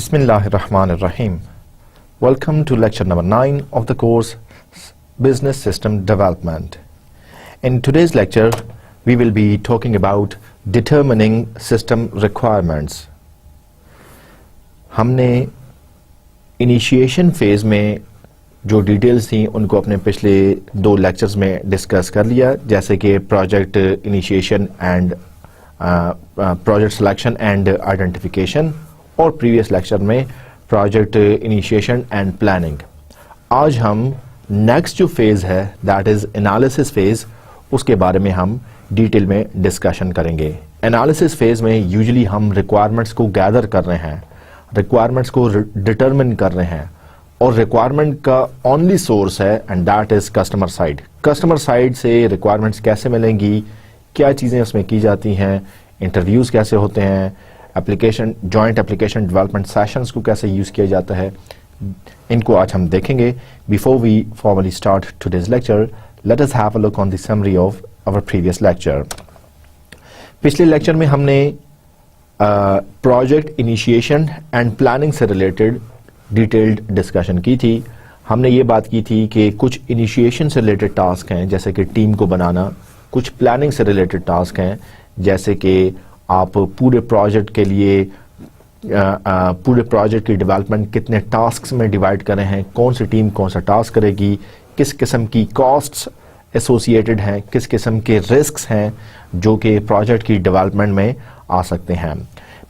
Bismillahirrahmanirrahim. Welcome to lecture number 9 of the course Business System Development. In today's lecture, we will be talking about determining system requirements. हमने initiation phase में जो details थी उनको अपने पिछले 2 lectures में discuss कर लिया, जैसे कि project initiation and project selection and identification और प्रीवियस लेक्चर में प्रोजेक्ट इनिशिएशन एंड प्लानिंग। आज हम नेक्स्ट जो फेज़ है दैट इज़ एनालिसिस फेज़, उसके बारे में हम डिटेल में डिस्कशन करेंगे। एनालिसिस फेज़ में यूजुअली हम रिक्वायरमेंट्स को गैदर कर रहे हैं, रिक्वायरमेंट्स को डिटरमिन कर रहे हैं और रिक्वायरमेंट का ओनली सोर्स है and that is customer side. Customer side से रिक्वायरमेंट्स कैसे मिलेंगी, क्या चीज़ें उसमें की जाती हैं, इंटरव्यूज़ कैसे होते हैं, application joint application development sessions को कैसे यूज़ किया जाता है, इनको आज हम देखेंगे। Before we formally start today's lecture, let us have a look on the summary of our previous lecture. पिछले लेक्चर में हमने प्रोजेक्ट इनिशिएशन एंड प्लानिंग से रिलेटेड डिटेल्ड डिस्कशन की थी। हमने ये बात की थी कि कुछ इनिशिएशन से रिलेटेड टास्क हैं जैसे कि टीम को बनाना, कुछ प्लानिंग से रिलेटेड टास्क हैं जैसे कि आप पूरे प्रोजेक्ट के लिए पूरे प्रोजेक्ट की डेवलपमेंट कितने टास्क्स में डिवाइड कर रहे हैं, कौन सी टीम कौन सा टास्क करेगी, किस किस्म की कॉस्ट्स एसोसिएटेड हैं, किस किस्म के रिस्क्स हैं जो कि प्रोजेक्ट की डेवलपमेंट में आ सकते हैं।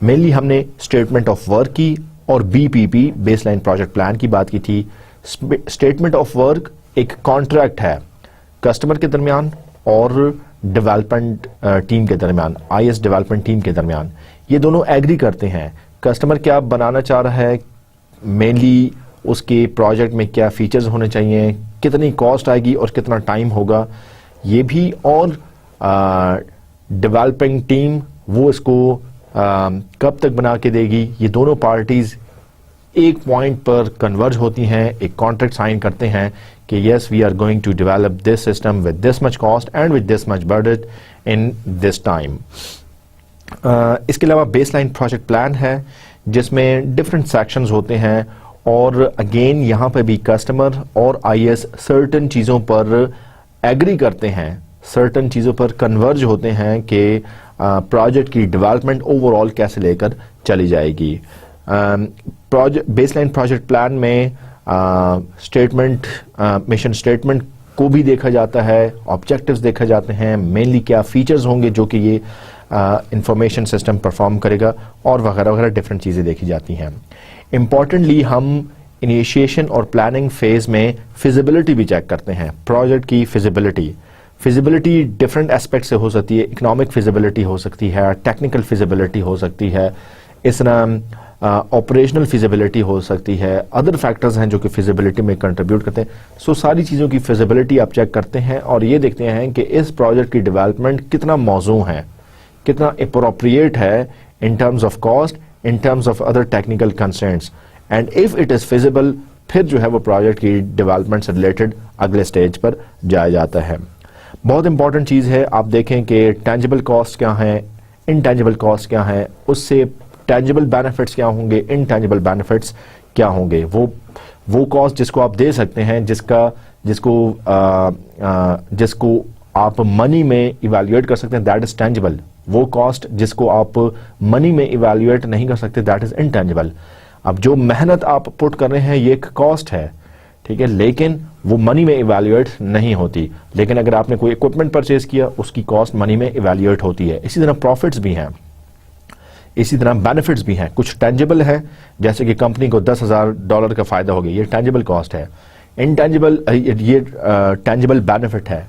मेनली हमने स्टेटमेंट ऑफ वर्क की और बीपीपी बेसलाइन प्रोजेक्ट प्लान की बात की थी। स्टेटमेंट ऑफ वर्क एक कॉन्ट्रैक्ट है कस्टमर के दरमियान और डेवलपमेंट टीम के दरमियान, आईएस डेवलपमेंट टीम के दरमियान। ये दोनों एग्री करते हैं कस्टमर क्या बनाना चाह रहा है, मेनली उसके प्रोजेक्ट में क्या फीचर्स होने चाहिए, कितनी कॉस्ट आएगी और कितना टाइम होगा ये भी, और डेवलपिंग टीम वो इसको कब तक बना के देगी। ये दोनों पार्टीज एक पॉइंट पर कन्वर्ज होती हैं, एक कॉन्ट्रैक्ट साइन करते हैं कि yes we are going to develop this system with this much cost and with this much budget in this time. इसके अलावा बेसलाइन प्रोजेक्ट प्लान है जिसमें डिफरेंट सेक्शंस होते हैं और अगेन यहाँ पे भी कस्टमर और आईएस सर्टन चीज़ों पर एग्री करते हैं, सर्टन चीज़ों पर कन्वर्ज होते हैं कि प्रोजेक्ट की डेवलपमेंट ओवरऑल कैसे लेकर चली जाएगी। बेसलाइन प्रोजेक्ट प्लान में स्टेटमेंट मिशन स्टेटमेंट को भी देखा जाता है, ऑब्जेक्टिव्स देखे जाते हैं, मेनली क्या फीचर्स होंगे जो कि ये इंफॉर्मेशन सिस्टम परफॉर्म करेगा और वगैरह वगैरह डिफरेंट चीज़ें देखी जाती हैं। इम्पॉर्टेंटली हम इनिशिएशन और प्लानिंग फेज में फिजिबिलिटी भी चेक करते हैं, प्रोजेक्ट की फिजिबिलिटी डिफरेंट एस्पेक्ट से हो सकती है, इकोनॉमिक फिजिबिलिटी हो सकती है, टेक्निकल फिजिबिलिटी हो सकती है, इस तरह ऑपरेशनल फिजिबिलिटी हो सकती है, अदर फैक्टर्स हैं जो कि फिजिबिलिटी में कंट्रीब्यूट करते हैं। सो सारी चीज़ों की फिजिबिलिटी आप चेक करते हैं और ये देखते हैं कि इस प्रोजेक्ट की डेवलपमेंट कितना मौजू है, कितना अप्रोप्रिएट है in terms of cost, in terms of other technical constraints, and if it is feasible फिर जो है वो प्रोजेक्ट की डेवलपमेंट से रिलेटेड अगले स्टेज पर जाया जाता है। बहुत इंपॉर्टेंट चीज़ है, आप देखें कि टेंजिबल कॉस्ट क्या है, इनटेंजिबल कॉस्ट क्या है, उससे टेंजिबल बेनिफिट्स क्या होंगे, इनटेंजिबल बेनिफिट्स क्या होंगे। वो कॉस्ट जिसको आप दे सकते हैं, जिसको आप मनी में इवैल्यूएट कर सकते हैं दैट इज टेंजिबल। वो कॉस्ट जिसको आप मनी में इवैल्यूएट नहीं कर सकते दैट इज इनटेंजिबल। अब जो मेहनत आप पुट कर रहे हैं ये एक कॉस्ट है, ठीक है, लेकिन वो मनी में इवैल्यूएट नहीं होती। लेकिन अगर आपने कोई इक्विपमेंट परचेज किया उसकी कॉस्ट मनी में इवैल्यूएट होती है। इसी तरह प्रॉफिट्स भी हैं, इसी तरह बेनिफिट्स भी हैं। कुछ टेंजिबल है जैसे कि कंपनी को $10,000 का फायदा हो गया, ये टेंजिबल कॉस्ट है। इनटेंजिबल ये टेंजिबल बेनिफिट है।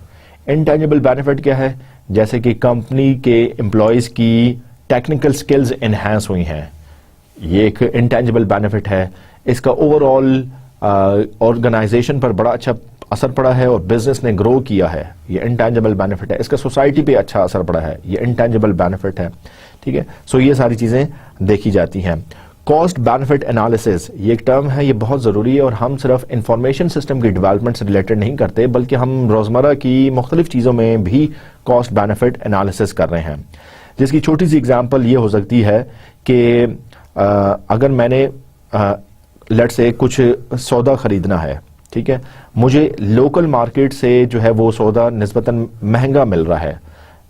इनटेंजिबल बेनिफिट क्या है, जैसे कि कंपनी के एम्प्लॉयज़ की टेक्निकल स्किल्स इन्हांस हुई हैं, ये एक इनटेंजिबल बेनिफिट है। इसका ओवरऑल ऑर्गेनाइजेशन पर बड़ा अच्छा असर पड़ा है और बिजनेस ने ग्रो किया है, ये इनटेंजिबल बेनिफिट है। इसका सोसाइटी पे अच्छा असर पड़ा है, ये इनटेंजिबल बेनिफिट है, ठीक है। सो ये सारी चीज़ें देखी जाती हैं। कॉस्ट बेनिफिट एनालिसिस ये एक टर्म है, ये बहुत ज़रूरी है और हम सिर्फ इंफॉर्मेशन सिस्टम की डेवलपमेंट से रिलेटेड नहीं करते बल्कि हम रोज़मर्रा की मुख्तलिफ चीज़ों में भी कॉस्ट बेनिफिट एनालिसिस कर रहे हैं। जिसकी छोटी सी एग्जांपल ये हो सकती है कि अगर मैंने लेट्स से कुछ सौदा खरीदना है, ठीक है, मुझे लोकल मार्केट से जो है वो सौदा निस्बतन महंगा मिल रहा है,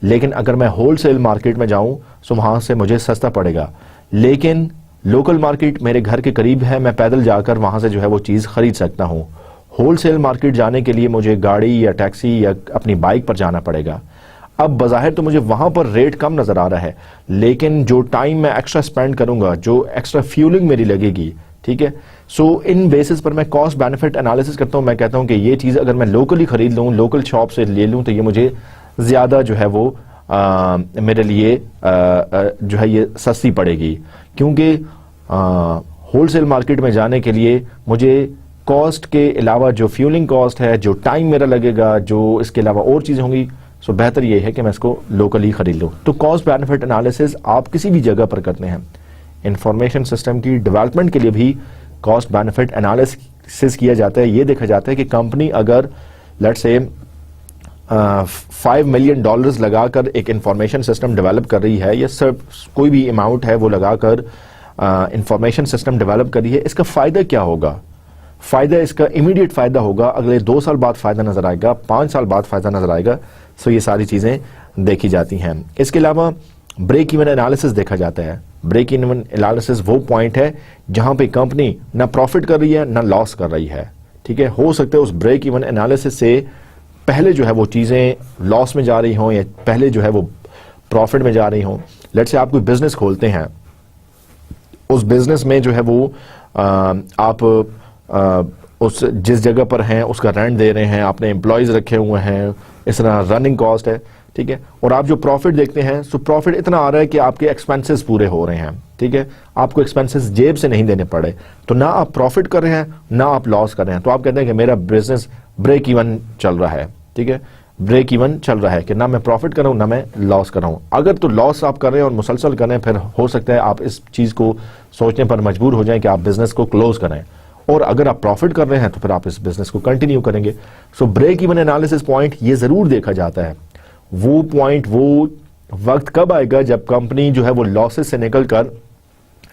लेकिन अगर मैं होलसेल मार्केट में जाऊं तो वहां से मुझे सस्ता पड़ेगा। लेकिन लोकल मार्केट मेरे घर के करीब है, मैं पैदल जाकर वहां से जो है वो चीज़ खरीद सकता हूं। होलसेल मार्केट जाने के लिए मुझे गाड़ी या टैक्सी या अपनी बाइक पर जाना पड़ेगा। अब बज़ाहिर तो मुझे वहां पर रेट कम नजर आ रहा है, लेकिन जो टाइम मैं एक्स्ट्रा स्पेंड करूंगा, जो एक्स्ट्रा फ्यूलिंग मेरी लगेगी, ठीक है, सो इन बेसिस पर मैं कॉस्ट बेनिफिट एनालिसिस करता हूं। मैं कहता हूं कि ये चीज़ अगर मैं लोकली खरीद लूं, लोकल शॉप से ले लूं, तो ये मुझे ज़्यादा जो है वो मेरे लिए जो है ये सस्ती पड़ेगी, क्योंकि होलसेल मार्केट में जाने के लिए मुझे कॉस्ट के अलावा जो फ्यूलिंग कॉस्ट है, जो टाइम मेरा लगेगा, जो इसके अलावा और चीज़ें होंगी, सो बेहतर ये है कि मैं इसको लोकली खरीद लूँ। तो कॉस्ट बेनिफिट एनालिसिस आप किसी भी जगह पर करते हैं। इंफॉर्मेशन सिस्टम की डेवलपमेंट के लिए भी कॉस्ट बेनिफिट एनालिसिस किया जाता है। ये देखा जाता है कि कंपनी अगर लेट्स से $5 मिलियन लगाकर एक इंफॉर्मेशन सिस्टम डेवलप कर रही है, या सब कोई भी अमाउंट है वो लगाकर इंफॉर्मेशन सिस्टम डेवलप कर रही है, इसका फ़ायदा क्या होगा? फ़ायदा इसका इमीडिएट फ़ायदा होगा, अगले 2 साल बाद फ़ायदा नज़र आएगा, 5 साल बाद फ़ायदा नज़र आएगा। सो ये सारी चीज़ें देखी जाती हैं। इसके अलावा ब्रेक इवन एनालिसिस देखा जाता है। ब्रेक इवन एनालिसिस वो पॉइंट है जहां पे कंपनी ना प्रॉफिट कर रही है ना लॉस कर रही है, ठीक है। हो सकता है उस ब्रेक इवन एनालिसिस से पहले जो है वो चीज़ें लॉस में जा रही हों, या पहले जो है वो प्रॉफिट में जा रही हों। लेट्स से आप कोई बिजनेस खोलते हैं, उस बिजनेस में जो है वो आप उस जिस जगह पर हैं उसका रेंट दे रहे हैं, आपने एम्प्लॉयज़ रखे हुए हैं, इस तरह रनिंग कॉस्ट है, ठीक है, और आप जो प्रॉफिट देखते हैं, सो प्रॉफिट इतना आ रहा है कि आपके एक्सपेंसेस पूरे हो रहे हैं, ठीक है, आपको एक्सपेंसेस जेब से नहीं देने पड़े, तो ना आप प्रॉफिट कर रहे हैं ना आप लॉस कर रहे हैं। तो आप कहते हैं कि मेरा बिजनेस ब्रेक इवन चल रहा है, ठीक है, ब्रेक इवन चल रहा है कि ना मैं प्रॉफिट कर रहा हूं ना मैं लॉस कर रहा हूं। अगर तो लॉस आप कर रहे हैं और मुसलसल कर रहे हैं, फिर हो सकता है आप इस चीज़ को सोचने पर मजबूर हो जाएं कि आप बिजनेस को क्लोज करें, और अगर आप प्रॉफिट कर रहे हैं तो फिर आप इस बिजनेस को कंटिन्यू करेंगे। So break even analysis point ये जरूर देखा जाता है। वो पॉइंट, वो वक्त कब आएगा जब कंपनी जो है वो लॉसेस से निकल कर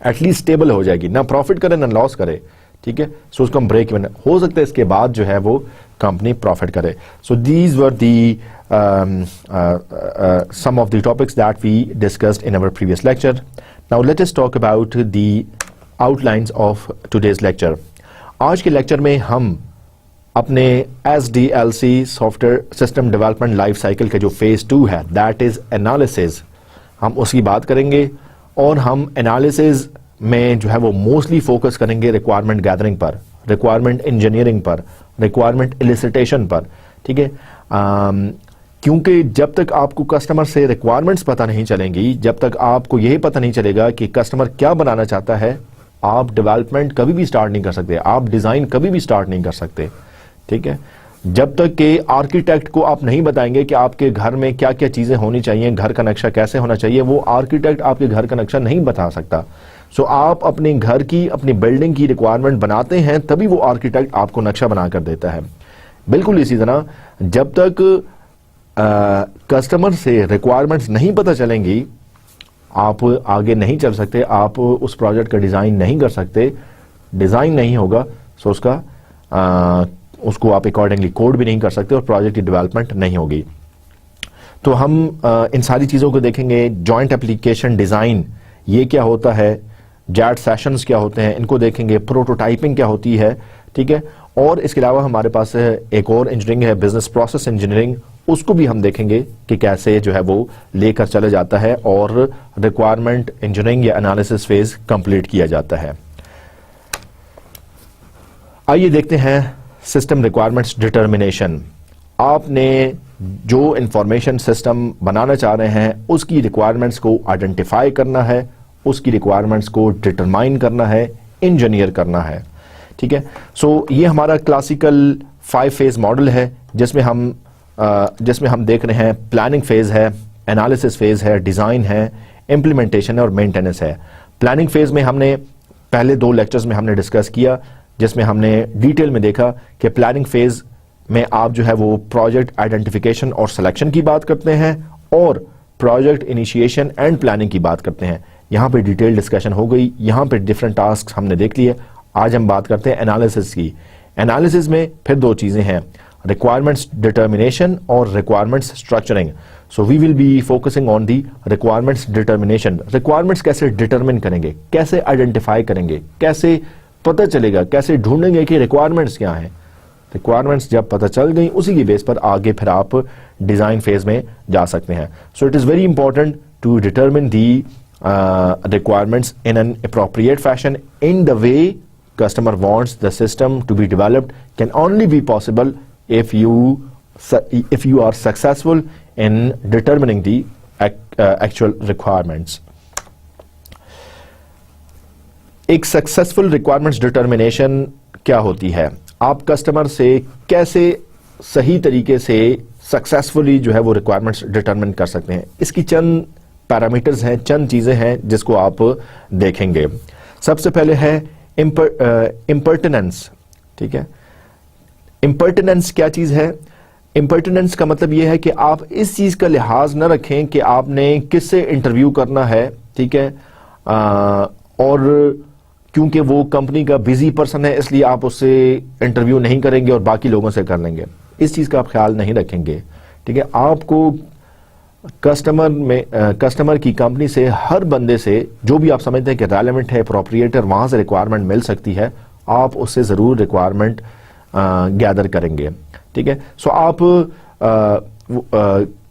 एटलीस्ट स्टेबल हो जाएगी, ना प्रॉफिट करे ना लॉस करे, ठीक है। सो उसको हम ब्रेक इवन, हो सकता है इसके बाद जो है वो कंपनी प्रॉफिट करे। So these were the some of the topics that we discussed in our previous lecture. Now let us talk about the outlines of today's lecture. आज के लेक्चर में हम अपने SDLC software system development life cycle का जो phase 2 है, that is analysis, हम उसकी बात करेंगे। और हम एनालिसिस में जो है वो मोस्टली फोकस करेंगे रिक्वायरमेंट गैदरिंग पर, रिक्वायरमेंट इंजीनियरिंग पर, रिक्वायरमेंट एलिसिटेशन पर, ठीक है। क्योंकि जब तक आपको कस्टमर से रिक्वायरमेंट्स पता नहीं चलेंगी, जब तक आपको यही पता नहीं चलेगा कि कस्टमर क्या बनाना चाहता है, आप डेवलपमेंट कभी भी स्टार्ट नहीं कर सकते, आप डिज़ाइन कभी भी स्टार्ट नहीं कर सकते, ठीक है। जब तक कि आर्किटेक्ट को आप नहीं बताएंगे कि आपके घर में क्या क्या चीज़ें होनी चाहिए, घर का नक्शा कैसे होना चाहिए, वो आर्किटेक्ट आपके घर का नक्शा नहीं बता सकता। सो आप अपने घर की, अपनी बिल्डिंग की रिक्वायरमेंट बनाते हैं, तभी वो आर्किटेक्ट आपको नक्शा बना कर देता है। बिल्कुल इसी तरह जब तक कस्टमर से रिक्वायरमेंट्स नहीं पता चलेंगी, आप आगे नहीं चल सकते, आप उस प्रोजेक्ट का डिज़ाइन नहीं कर सकते। डिज़ाइन नहीं होगा सो उसको आप अकॉर्डिंगली कोड भी नहीं कर सकते और प्रोजेक्ट की डेवलपमेंट नहीं होगी। तो हम इन सारी चीज़ों को देखेंगे। जॉइंट एप्लीकेशन डिज़ाइन ये क्या होता है, जैट सेशंस क्या होते हैं, इनको देखेंगे। प्रोटोटाइपिंग क्या होती है, ठीक है। और इसके अलावा हमारे पास एक और इंजीनियरिंग है, बिजनेस प्रोसेस इंजीनियरिंग, उसको भी हम देखेंगे कि कैसे जो है वो लेकर चला जाता है और रिक्वायरमेंट इंजीनियरिंग या एनालिसिस फेज कंप्लीट किया जाता है। आइए देखते हैं सिस्टम रिक्वायरमेंट्स डिटर्मिनेशन। आपने जो इंफॉर्मेशन सिस्टम बनाना चाह रहे हैं उसकी रिक्वायरमेंट्स को आइडेंटिफाई करना है, उसकी रिक्वायरमेंट्स को डिटरमाइन करना है, इंजीनियर करना है, ठीक है। सो ये हमारा क्लासिकल 5 फेज मॉडल है जिसमें हम देख रहे हैं प्लानिंग फेज है, एनालिसिस फेज है, डिजाइन है, इंप्लीमेंटेशन है और मेंटेनेंस है। प्लानिंग फेज में हमने पहले 2 लेक्चर्स में हमने डिस्कस किया, जिसमें हमने डिटेल में देखा कि प्लानिंग फेज में आप जो है वो प्रोजेक्ट आइडेंटिफिकेशन और सिलेक्शन की बात करते हैं और प्रोजेक्ट इनिशिएशन एंड प्लानिंग की बात करते हैं। यहाँ पे डिटेल डिस्कशन हो गई, यहाँ पे डिफरेंट टास्क हमने देख लिए। आज हम बात करते हैं एनालिसिस की। एनालिसिस में फिर दो चीजें हैं, रिक्वायरमेंट्स डिटर्मिनेशन और requirements structuring. So we will be focusing on the requirements determination. Requirements कैसे डिटरमिन करेंगे, कैसे आइडेंटिफाई करेंगे, कैसे पता चलेगा, कैसे ढूंढेंगे कि रिक्वायरमेंट्स क्या हैं। रिक्वायरमेंट्स जब पता चल गई, उसी की बेस पर आगे फिर आप डिजाइन फेज में जा सकते हैं। So it is very important to determine the requirements in an appropriate fashion in the way customer wants the system to be developed can only be possible if you are successful in determining the actual requirements. एक successful requirements determination क्या होती है, आप customer से कैसे सही तरीके से सक्सेसफुली जो है वो रिक्वायरमेंट्स डिटरमिन कर सकते हैं। इसकी चंद पैरामीटर्स हैं, चंद चीजें हैं जिसको आप देखेंगे। सबसे पहले है इम्पर्टिनेंस। ठीक है, इम्पर्टिनेंस क्या चीज है? इम्पर्टिनेंस का मतलब यह है कि आप इस चीज का लिहाज न रखें कि आपने किससे इंटरव्यू करना है। ठीक है, और क्योंकि वो कंपनी का बिजी पर्सन है इसलिए आप उससे इंटरव्यू नहीं करेंगे और बाकी लोगों से कर लेंगे, इस चीज का आप ख्याल नहीं रखेंगे। ठीक है, आपको कस्टमर की कंपनी से, हर बंदे से जो भी आप समझते हैं कि रेलेवेंट है, अप्रोप्रिएट है, वहां से रिक्वायरमेंट मिल सकती है, आप उससे जरूर रिक्वायरमेंट गैदर करेंगे। ठीक है, सो आप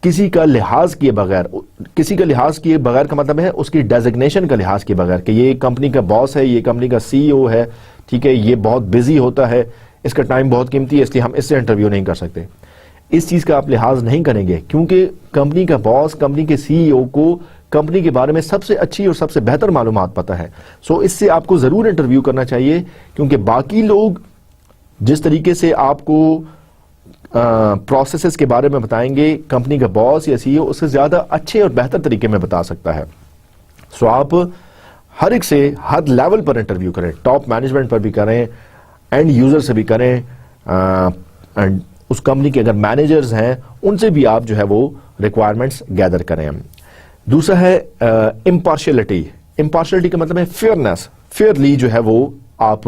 किसी का लिहाज किए बगैर, किसी का लिहाज किए बगैर का मतलब है उसकी डेजिग्नेशन का लिहाज किए बगैर कि ये कंपनी का बॉस है, ये कंपनी का सीईओ है, ठीक है, ये बहुत बिजी होता है, इसका टाइम बहुत कीमती है, इसलिए हम इससे इंटरव्यू नहीं कर सकते। इस चीज का आप लिहाज नहीं करेंगे क्योंकि कंपनी का बॉस, कंपनी के सीईओ को कंपनी के बारे में सबसे अच्छी और सबसे बेहतर मालूमात पता है। सो इससे आपको जरूर इंटरव्यू करना चाहिए क्योंकि बाकी लोग जिस तरीके से आपको प्रोसेसेस के बारे में बताएंगे, कंपनी का बॉस या सीईओ उससे ज्यादा अच्छे और बेहतर तरीके में बता सकता है। सो आप हर एक से हर लेवल पर इंटरव्यू करें, टॉप मैनेजमेंट पर भी करें, एंड यूजर से भी करें, एंड उस कंपनी के अगर मैनेजर्स हैं उनसे भी आप जो है वो रिक्वायरमेंट्स गैदर करें। दूसरा है इम्पार्शियलिटी। इम्पार्शियलिटी का मतलब है फेयरनेस। फेयरली जो है वो आप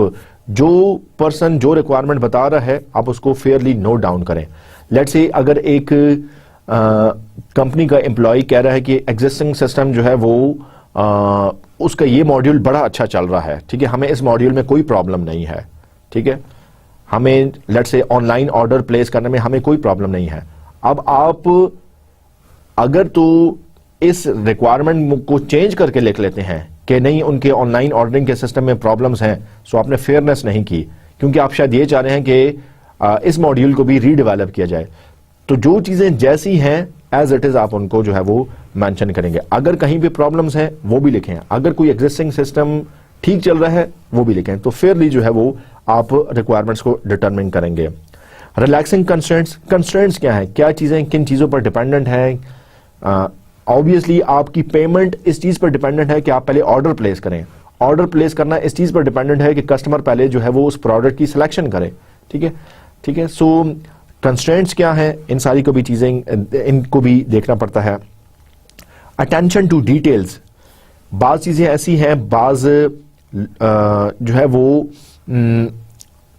जो पर्सन जो रिक्वायरमेंट बता रहा है आप उसको फेयरली नोट डाउन करें। लेट्स से अगर एक कंपनी का एम्प्लॉय कह रहा है कि एग्जिस्टिंग सिस्टम जो है वो उसका ये मॉड्यूल बड़ा अच्छा चल रहा है, ठीक है, हमें इस मॉड्यूल में कोई प्रॉब्लम नहीं है, ठीक है, हमें let's say online order place करने में हमें कोई प्रॉब्लम नहीं है। अब आप अगर तो इस रिक्वायरमेंट को चेंज करके लिख लेते हैं कि नहीं उनके ऑनलाइन ऑर्डरिंग के सिस्टम में प्रॉब्लम्स हैं, सो आपने फेयरनेस नहीं की क्योंकि आप शायद ये चाह रहे हैं कि इस मॉड्यूल को भी रीडेवलप किया जाए। तो जो चीजें जैसी हैं एज इट इज आप उनको जो है वो मेंशन करेंगे। अगर कहीं पे प्रॉब्लम्स हैं वो भी लिखें, अगर कोई एग्जिस्टिंग सिस्टम ठीक चल रहा है वो भी लिखें। तो फेयरली जो है वो आप रिक्वायरमेंट्स को डिटरमिन करेंगे। Relaxing constraints. कंस्ट्रेंट्स क्या है, क्या चीजें किन चीजों पर डिपेंडेंट है? ऑब्वियसली आपकी पेमेंट इस चीज पर डिपेंडेंट है कि आप पहले ऑर्डर प्लेस करें। ऑर्डर प्लेस करना इस चीज पर डिपेंडेंट है कि कस्टमर पहले जो है वो उस प्रोडक्ट की सिलेक्शन करे। ठीक है, ठीक है। सो कंस्ट्रेंट्स क्या है, इन सारी को भी चीजें इनको भी देखना पड़ता है। Attention to details. बाज चीजें ऐसी हैं, बाज जो है वो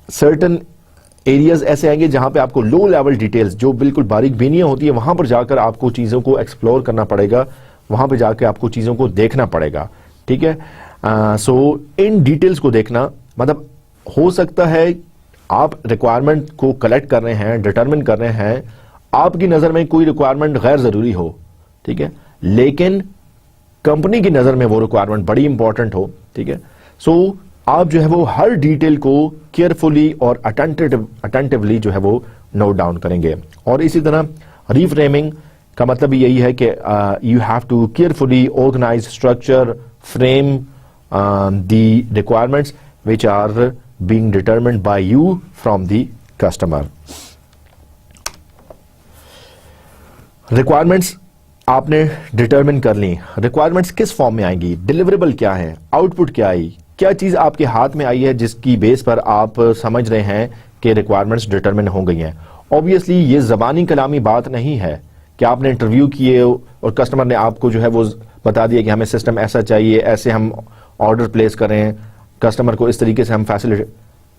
सर्टन एरियाज ऐसे आएंगे जहां पे आपको लो लेवल डिटेल्स जो बिल्कुल बारीक बीनियां होती है वहां पर जाकर आपको चीजों को एक्सप्लोर करना पड़ेगा, वहां पे जाकर आपको चीजों को देखना पड़ेगा। ठीक है, सो इन डिटेल्स को देखना मतलब हो सकता है आप रिक्वायरमेंट को कलेक्ट कर रहे हैं, डिटरमिन कर रहे हैं, आपकी नजर में कोई रिक्वायरमेंट गैर जरूरी हो, ठीक है, लेकिन कंपनी की नजर में वो रिक्वायरमेंट बड़ी इंपॉर्टेंट हो। ठीक है, सो आप जो है वो हर डिटेल को केयरफुली और अटेंटिवली जो है वो नोट डाउन करेंगे। और इसी तरह रीफ्रेमिंग का मतलब यही है कि you have to carefully organise, structure, frame the requirements which are being determined by you from the customer. Requirements आपने डिटरमिन कर ली, रिक्वायरमेंट्स किस फॉर्म में आएंगी, डिलीवरेबल क्या है, आउटपुट क्या आई, क्या चीज आपके हाथ में आई है जिसकी बेस पर आप समझ रहे हैं कि रिक्वायरमेंट्स डिटरमिन हो गई हैं। ऑब्वियसली ये जबानी कलामी बात नहीं है कि आपने इंटरव्यू किए और कस्टमर ने आपको जो है वो बता दिया कि हमें सिस्टम ऐसा चाहिए, ऐसे हम ऑर्डर प्लेस करें, कस्टमर को इस तरीके से हम फैसिलिटेट,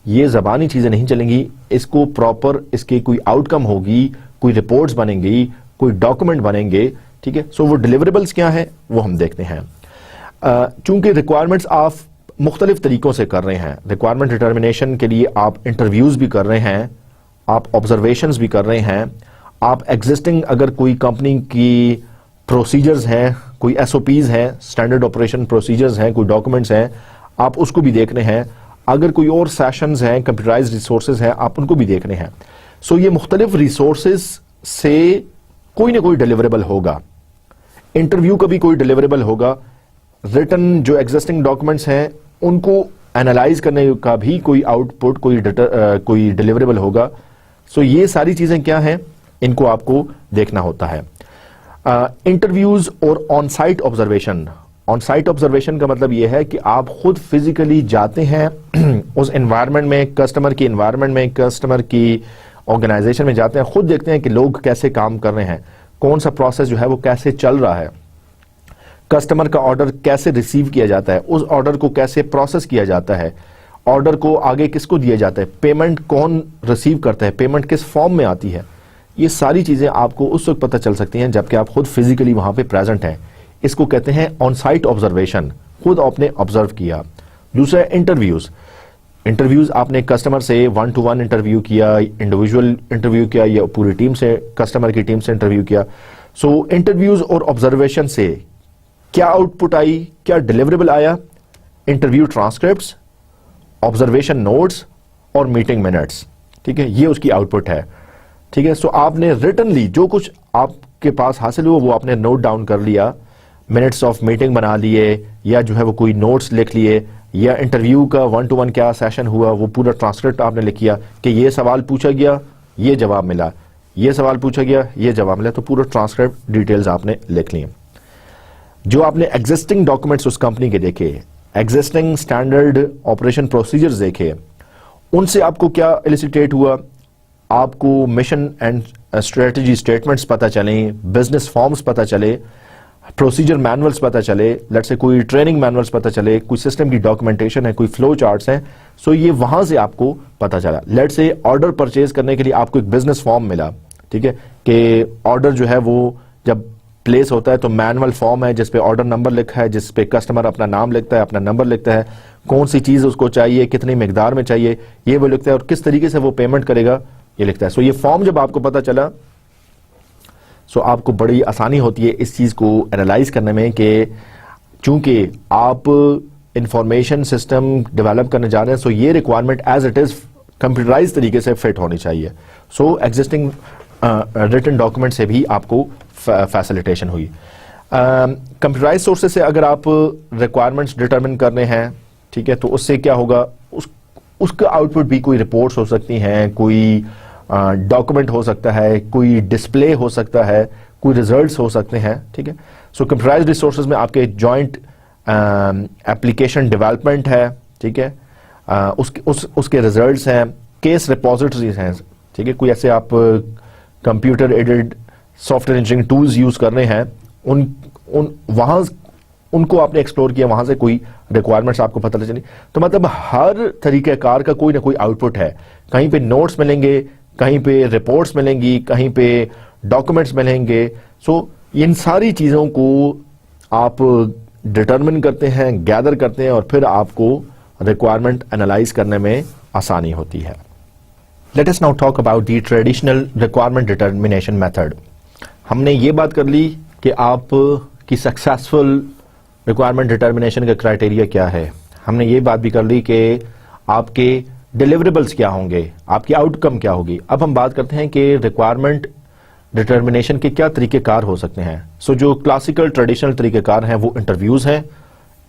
ये ज़बानी चीज़ें नहीं चलेंगी। इसको प्रॉपर इसकी कोई आउटकम होगी, कोई रिपोर्ट्स बनेंगी, कोई डॉक्यूमेंट बनेंगे, ठीक है। सो वो डिलीवरेबल्स क्या है वो हम देखते हैं। चूंकि रिक्वायरमेंट्स आप मुख्तलिफ तरीकों से कर रहे हैं, रिक्वायरमेंट डिटर्मिनेशन के लिए आप इंटरव्यूज़ भी कर रहे हैं, आप ऑब्जर्वेशंस भी कर रहे हैं, आप एग्जिस्टिंग अगर कोई कंपनी की प्रोसीजर्स हैं, कोई SOPs हैं, स्टैंडर्ड ऑपरेशन प्रोसीजर्स हैं, कोई डॉक्यूमेंट्स हैं, आप उसको भी देख रहे हैं। अगर कोई और सेशंस हैं, कंप्यूटराइज्ड रिसोर्सेज हैं, आप उनको भी देख रहे हैं। सो ये मुख्तलिफ रिसोर्सेज से कोई ना कोई डिलीवरेबल होगा, इंटरव्यू का भी कोई डिलीवरेबल होगा, रिटन जो एग्जिस्टिंग डॉक्यूमेंट्स हैं उनको एनालाइज करने का भी कोई आउटपुट, कोई डिलीवरेबल होगा। सो ये सारी चीजें क्या हैं, इनको आपको देखना होता है। इंटरव्यूज और on site observation. On site observation का मतलब यह है कि आप खुद फिजिकली जाते हैं उस एनवायरनमेंट में, कस्टमर की एनवायरनमेंट में, कस्टमर की ऑर्गेनाइजेशन में जाते हैं, खुद देखते हैं कि लोग कैसे काम कर रहे हैं, कौन सा प्रोसेस जो है वो कैसे चल रहा है, कस्टमर का ऑर्डर कैसे रिसीव किया जाता है, उस ऑर्डर को कैसे प्रोसेस किया जाता है, ऑर्डर को आगे किसको दिया जाता है, पेमेंट कौन रिसीव करता है, पेमेंट किस फॉर्म में आती है। ये सारी चीजें आपको उस वक्त पता चल सकती हैं जबकि आप खुद फिजिकली वहां पे प्रेजेंट हैं। इसको कहते हैं ऑन साइट ऑब्जर्वेशन, खुद आपने ऑब्जर्व किया। दूसरा इंटरव्यूज। इंटरव्यूज आपने कस्टमर से 1-to-1 इंटरव्यू किया, इंडिविजुअल इंटरव्यू किया, या पूरी टीम से, कस्टमर की टीम से इंटरव्यू किया। सो इंटरव्यूज और ऑब्जर्वेशन से क्या आउटपुट आई, क्या डिलीवरेबल आया, इंटरव्यू ट्रांसक्रिप्ट्स, ऑब्जर्वेशन नोट्स और मीटिंग मिनट्स, ठीक है, ये उसकी आउटपुट है, ठीक है। सो आपने रिटनली जो कुछ आपके पास हासिल हुआ वो आपने नोट डाउन कर लिया, मिनट्स ऑफ मीटिंग बना लिए, या जो है वो कोई नोट्स लिख लिए, या इंटरव्यू का 1-to-1 क्या सेशन हुआ वो पूरा ट्रांसक्रिप्ट आपने लिख किया कि ये सवाल पूछा गया, ये जवाब मिला, ये सवाल पूछा गया, ये जवाब मिला, तो पूरा ट्रांसक्रिप्ट डिटेल्स आपने लिख लिए। जो आपने एग्जिस्टिंग डॉक्यूमेंट्स उस कंपनी के देखे, एग्जिस्टिंग स्टैंडर्ड ऑपरेशन प्रोसीजर्स देखे, उनसे आपको क्या एलिसिटेट हुआ, आपको मिशन एंड स्ट्रेटजी स्टेटमेंट्स पता चले, बिजनेस फॉर्म्स पता चले, प्रोसीजर मैनुअल्स पता चले, लेट्स से कोई ट्रेनिंग मैनुअल्स पता चले, कोई सिस्टम की डॉक्यूमेंटेशन है, कोई फ्लो चार्ट्स हैं। सो ये वहां से आपको पता चला। लेट्स से ऑर्डर परचेज करने के लिए आपको एक बिजनेस फॉर्म मिला, ठीक है, कि ऑर्डर जो है वो जब प्लेस होता है तो मैनुअल फॉर्म है जिसपे ऑर्डर नंबर लिखा है, जिसपे कस्टमर अपना नाम लिखता है, अपना नंबर लिखता है, कौन सी चीज उसको चाहिए, कितनी मिकदार में चाहिए, ये वो लिखता है, और किस तरीके से वो पेमेंट करेगा ये लिखता है। सो ये फॉर्म जब आपको पता चला, सो आपको बड़ी आसानी होती है इस चीज को एनालाइज करने में कि चूंकि आप इंफॉर्मेशन सिस्टम डेवलप करने जा रहे हैं, सो ये requirement as it is computerise तरीके से फिट होनी चाहिए। सो एग्जिस्टिंग रिटन डॉक्यूमेंट से भी आपको फैसिलिटेशन हुई। कंप्यूटराइज सोर्सेज से अगर आप रिक्वायरमेंट्स डिटरमिन कर रहे हैं, ठीक है, तो उससे क्या होगा, उसका आउटपुट भी कोई रिपोर्ट्स हो सकती हैं, कोई डॉक्यूमेंट हो सकता है, कोई डिस्प्ले हो सकता है, कोई रिजल्ट्स हो सकते हैं, ठीक है। सो कंप्यूटराइज्ड रिसोर्सेज में आपके जॉइंट एप्लीकेशन डेवलपमेंट है, ठीक है, उसके रिजल्ट्स हैं, केस रिपोजिटरीज हैं, ठीक है, कोई ऐसे आप computer aided software engineering tools use कर रहे हैं, वहां उनको आपने एक्सप्लोर किया, वहां से कोई रिक्वायरमेंट्स आपको पता चली। तो मतलब हर तरीकेकार का कोई ना कोई आउटपुट है, कहीं पे नोट्स मिलेंगे, कहीं पे रिपोर्ट्स मिलेंगी, कहीं पे डॉक्यूमेंट्स मिलेंगे। सो इन सारी चीजों को आप डिटरमिन करते हैं, गैदर करते हैं, और फिर आपको रिक्वायरमेंट एनालाइज करने में आसानी होती है। Let us now talk about the traditional requirement determination method. हमने ये बात कर ली कि आप की सक्सेसफुल रिक्वायरमेंट डिटर्मिनेशन का क्राइटेरिया क्या है, हमने ये बात भी कर ली कि आपके डिलीवरेबल्स क्या होंगे, आपकी आउटकम क्या होगी। अब हम बात करते हैं कि रिक्वायरमेंट डिटर्मिनेशन के क्या तरीकेकार हो सकते हैं। सो जो क्लासिकल ट्रेडिशनल तरीकेकार हैं वो इंटरव्यूज हैं।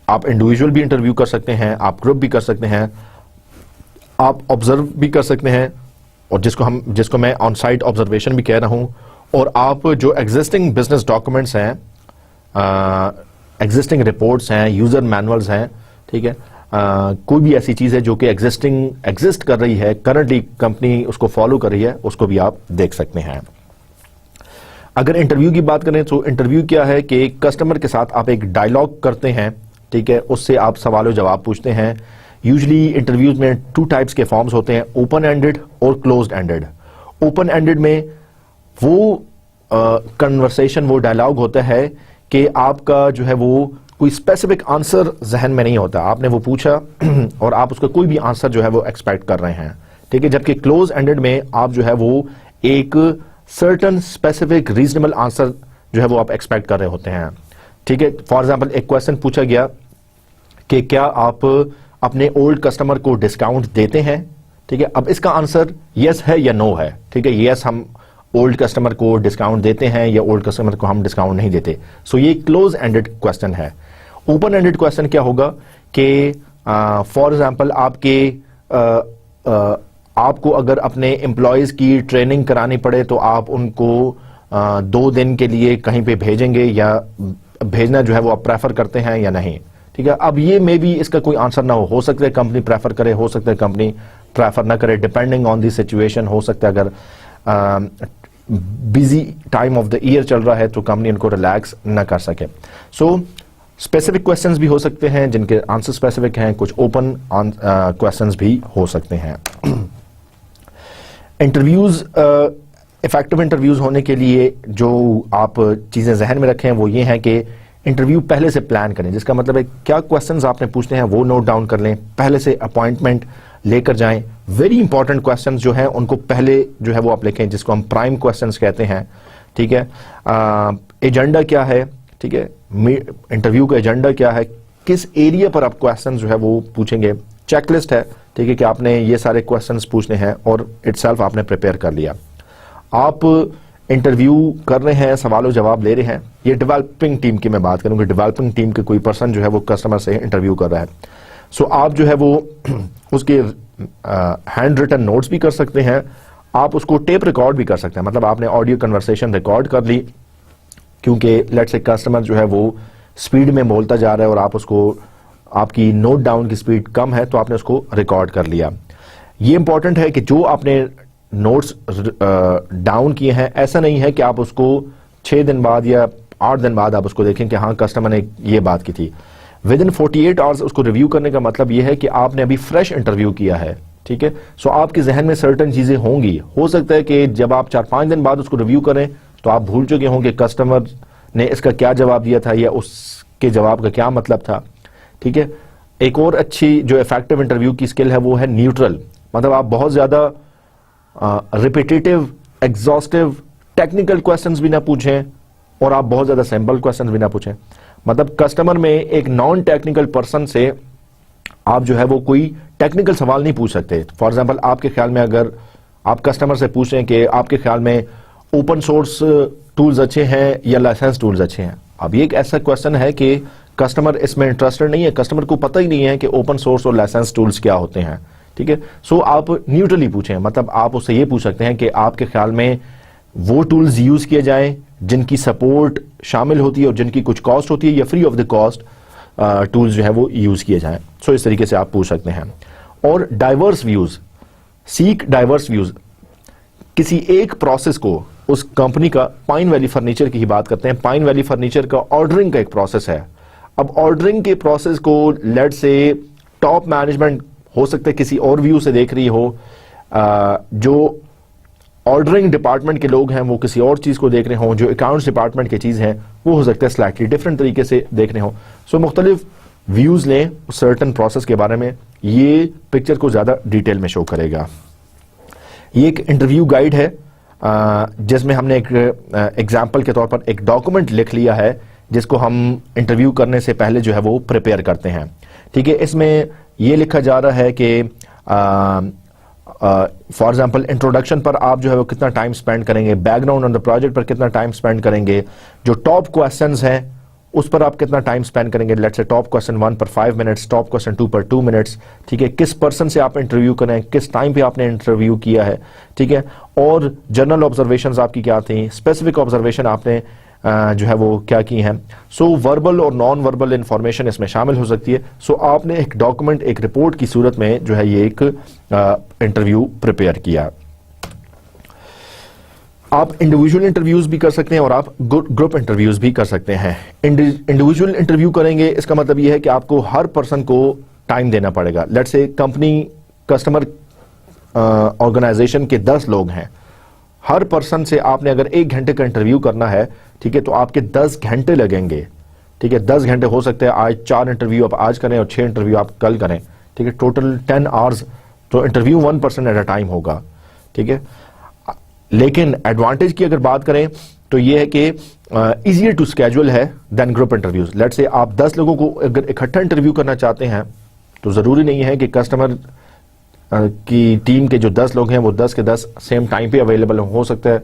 आप इंडिविजुअल भी इंटरव्यू कर सकते हैं, आप ग्रुप भी कर सकते हैं, आप ऑब्जर्व भी कर सकते हैं, और जिसको मैं ऑन साइट ऑब्जर्वेशन भी कह रहा हूं, और आप जो एग्जिस्टिंग बिजनेस डॉक्यूमेंट्स हैं, एग्जिस्टिंग रिपोर्ट्स हैं, यूजर मैनुअल्स हैं, ठीक है, कोई भी ऐसी चीज है जो कि एग्जिस्ट कर रही है, करंटली कंपनी उसको फॉलो कर रही है, उसको भी आप देख सकते हैं। अगर इंटरव्यू की बात करें तो इंटरव्यू क्या है कि कस्टमर के साथ आप एक डायलॉग करते हैं, ठीक है, उससे आप सवालों जवाब पूछते हैं। यूजुअली इंटरव्यूज में 2 टाइप्स के फॉर्म्स होते हैं, ओपन एंडेड और क्लोज्ड एंडेड। ओपन एंडेड में वो कन्वर्सेशन, वो डायलॉग होता है कि आपका जो है वो कोई स्पेसिफिक आंसर जहन में नहीं होता, आपने वो पूछा और आप उसका कोई भी आंसर जो है वो एक्सपेक्ट कर रहे हैं, ठीक है। जबकि क्लोज एंडेड में आप जो है वो एक सर्टन स्पेसिफिक रीजनेबल आंसर जो है वो आप एक्सपेक्ट कर रहे होते हैं, ठीक है। फॉर एग्जांपल एक क्वेश्चन पूछा गया कि क्या आप अपने ओल्ड कस्टमर को डिस्काउंट देते हैं, ठीक है। अब इसका आंसर यस है या नो है, ठीक है। यस, हम ओल्ड कस्टमर को डिस्काउंट देते हैं, या ओल्ड कस्टमर को हम डिस्काउंट नहीं देते। सो ये क्लोज एंडेड क्वेश्चन है। ओपन एंडेड क्वेश्चन क्या होगा कि फॉर एग्जांपल आपको अगर अपने एम्प्लॉयज की ट्रेनिंग करानी पड़े तो आप उनको 2 दिन के लिए कहीं पे भेजेंगे, या भेजना जो है वो आप प्रेफर करते हैं या नहीं, ठीक है। अब ये मे बी इसका कोई आंसर ना हो सकता है कंपनी प्रेफर करे, हो सकता है कंपनी प्रेफर ना करे, डिपेंडिंग ऑन दी सिचुएशन। हो सकता है अगर busy time of the year चल रहा है तो कंपनी उनको रिलैक्स ना कर सके। सो स्पेसिफिक क्वेश्चंस भी हो सकते हैं जिनके आंसर स्पेसिफिक हैं, कुछ ओपन क्वेश्चंस भी हो सकते हैं। इंटरव्यूज, इफेक्टिव इंटरव्यूज होने के लिए जो आप चीजें जहन में रखें वो ये हैं कि इंटरव्यू पहले से प्लान करें, जिसका मतलब है क्या क्वेश्चंस आपने पूछने हैं वो नोट डाउन कर लें, पहले से अपॉइंटमेंट लेकर जाएं। वेरी इंपॉर्टेंट क्वेश्चंस जो हैं उनको पहले जो है वो आप लिखें, जिसको हम प्राइम क्वेश्चंस कहते हैं, ठीक है। एजेंडा क्या है, ठीक है, इंटरव्यू का एजेंडा क्या है, किस एरिया पर आप क्वेश्चन जो है वो पूछेंगे। चेकलिस्ट है, ठीक है, कि आपने ये सारे क्वेश्चंस पूछने हैं और इटसेल्फ आपने प्रिपेयर कर लिया। आप इंटरव्यू कर रहे हैं, सवालों जवाब ले रहे हैं। ये डेवलपिंग टीम की मैं बात करूंगा, डेवलपिंग टीम के कोई पर्सन जो है वो कस्टमर से इंटरव्यू कर रहा है। सो आप जो है वो उसके हैंड रिटन नोट्स भी कर सकते हैं, आप उसको टेप रिकॉर्ड भी कर सकते हैं, मतलब आपने ऑडियो कन्वर्सेशन रिकॉर्ड कर ली, क्योंकि लेट्स से कस्टमर जो है वो स्पीड में बोलता जा रहा है और आप उसको, आपकी नोट डाउन की स्पीड कम है तो आपने उसको रिकॉर्ड कर लिया। ये इंपॉर्टेंट है कि जो आपने नोट्स डाउन किए हैं, ऐसा नहीं है कि आप उसको 6 दिन बाद या 8 दिन बाद आप उसको देखें कि हाँ कस्टमर ने ये बात की थी। विद इन 48 आवर्स उसको रिव्यू करने का मतलब ये है कि आपने अभी फ्रेश इंटरव्यू किया है, ठीक है। सो आपके जहन में सर्टेन चीजें होंगी, हो सकता है कि जब आप 4-5 दिन बाद उसको रिव्यू करें तो आप भूल चुके होंगे कस्टमर ने इसका क्या जवाब दिया था या उसके जवाब का क्या मतलब था, ठीक है। एक और अच्छी जो इफेक्टिव इंटरव्यू की स्किल है वो है न्यूट्रल, मतलब आप बहुत ज्यादा रिपीटेटिव, एग्जॉस्टिव, टेक्निकल क्वेश्चंस भी ना पूछें और आप बहुत ज्यादा सिंपल क्वेश्चंस भी ना पूछें। मतलब कस्टमर में एक नॉन टेक्निकल पर्सन से आप जो है वो कोई टेक्निकल सवाल नहीं पूछ सकते। फॉर एग्जांपल आपके ख्याल में अगर आप कस्टमर से पूछें कि आपके ख्याल में ओपन सोर्स टूल्स अच्छे हैं या लाइसेंस टूल्स अच्छे हैं, अब ये एक ऐसा क्वेश्चन है कि कस्टमर इसमें इंटरेस्टेड नहीं है, कस्टमर को पता ही नहीं है कि ओपन सोर्स और लाइसेंस टूल्स क्या होते हैं, ठीक है। सो आप न्यूट्रली पूछें, मतलब आप उससे ये पूछ सकते हैं कि आपके ख्याल में वो टूल्स यूज किए जाएं जिनकी सपोर्ट शामिल होती है और जिनकी कुछ कॉस्ट होती है, या free of the cost tools जो है वो यूज किए जाएं। सो इस तरीके से आप पूछ सकते हैं। और diverse views, seek diverse views, किसी एक प्रोसेस को, उस कंपनी का पाइन वैली फर्नीचर की ही बात करते हैं, पाइन वैली फर्नीचर का ऑर्डरिंग का एक प्रोसेस है। अब ऑर्डरिंग के प्रोसेस को लेट से टॉप मैनेजमेंट हो सकता है किसी और व्यू से देख रही हो, जो ऑर्डरिंग डिपार्टमेंट के लोग हैं वो किसी और चीज को देख रहे हों, जो अकाउंट्स डिपार्टमेंट की चीज है वो हो सकता है स्लाइटली डिफरेंट तरीके से देख रहे हों। सो मुख्तलिफ व्यूज लें सर्टन प्रोसेस के बारे में, ये पिक्चर को ज्यादा डिटेल में शो करेगा। ये एक इंटरव्यू गाइड है जिसमें हमने एक एग्जाम्पल के तौर पर एक डॉक्यूमेंट लिख लिया है जिसको हम इंटरव्यू करने से पहले जो है वो प्रिपेयर करते हैं, ठीक है। इसमें ये लिखा जा रहा है कि फॉर एग्जाम्पल इंट्रोडक्शन पर आप जो है वो कितना टाइम स्पेंड करेंगे, बैकग्राउंड ऑन द प्रोजेक्ट पर कितना टाइम स्पेंड करेंगे, जो टॉप क्वेश्चंस हैं उस पर आप कितना टाइम स्पेंड करेंगे, लेट्स से टॉप क्वेश्चन 1 पर 5 मिनट्स, टॉप क्वेश्चन 2 पर 2 मिनट्स, ठीक है। किस पर्सन से आप इंटरव्यू करें, किस टाइम पे आपने इंटरव्यू किया है, ठीक है। और जनरल ऑब्जर्वेशंस आपकी क्या थी, स्पेसिफिक ऑब्जर्वेशन आपने जो है वो क्या की हैं। सो वर्बल और नॉन वर्बल इंफॉर्मेशन इसमें शामिल हो सकती है। सो आपने एक डॉक्यूमेंट, एक रिपोर्ट की सूरत में जो है ये एक इंटरव्यू प्रिपेयर किया। आप इंडिविजुअल इंटरव्यूज भी कर सकते हैं और आप ग्रुप इंटरव्यूज भी कर सकते हैं। इंडिविजुअल इंटरव्यू करेंगे, इसका मतलब यह है कि आपको हर पर्सन को टाइम देना पड़ेगा। Let's say company customer organisation के 10 लोग हैं, हर पर्सन से आपने अगर 1 घंटे का इंटरव्यू करना है, ठीक है, तो आपके 10 घंटे लगेंगे। ठीक है, 10 घंटे हो सकते हैं आज 4 इंटरव्यू आप आज करें और 6 इंटरव्यू आप कल करें। ठीक है, टोटल 10 आवर्स, तो interview 1 person at a time होगा। ठीक है, लेकिन एडवांटेज की अगर बात करें तो ये है कि इजियर टू स्केड्यूल है then group interviews. Let's say आप 10 लोगों को अगर इकट्ठा इंटरव्यू करना चाहते हैं तो जरूरी नहीं है कि कस्टमर की टीम के जो 10 लोग हैं वो 10 के 10 सेम टाइम पे अवेलेबल हो सकता है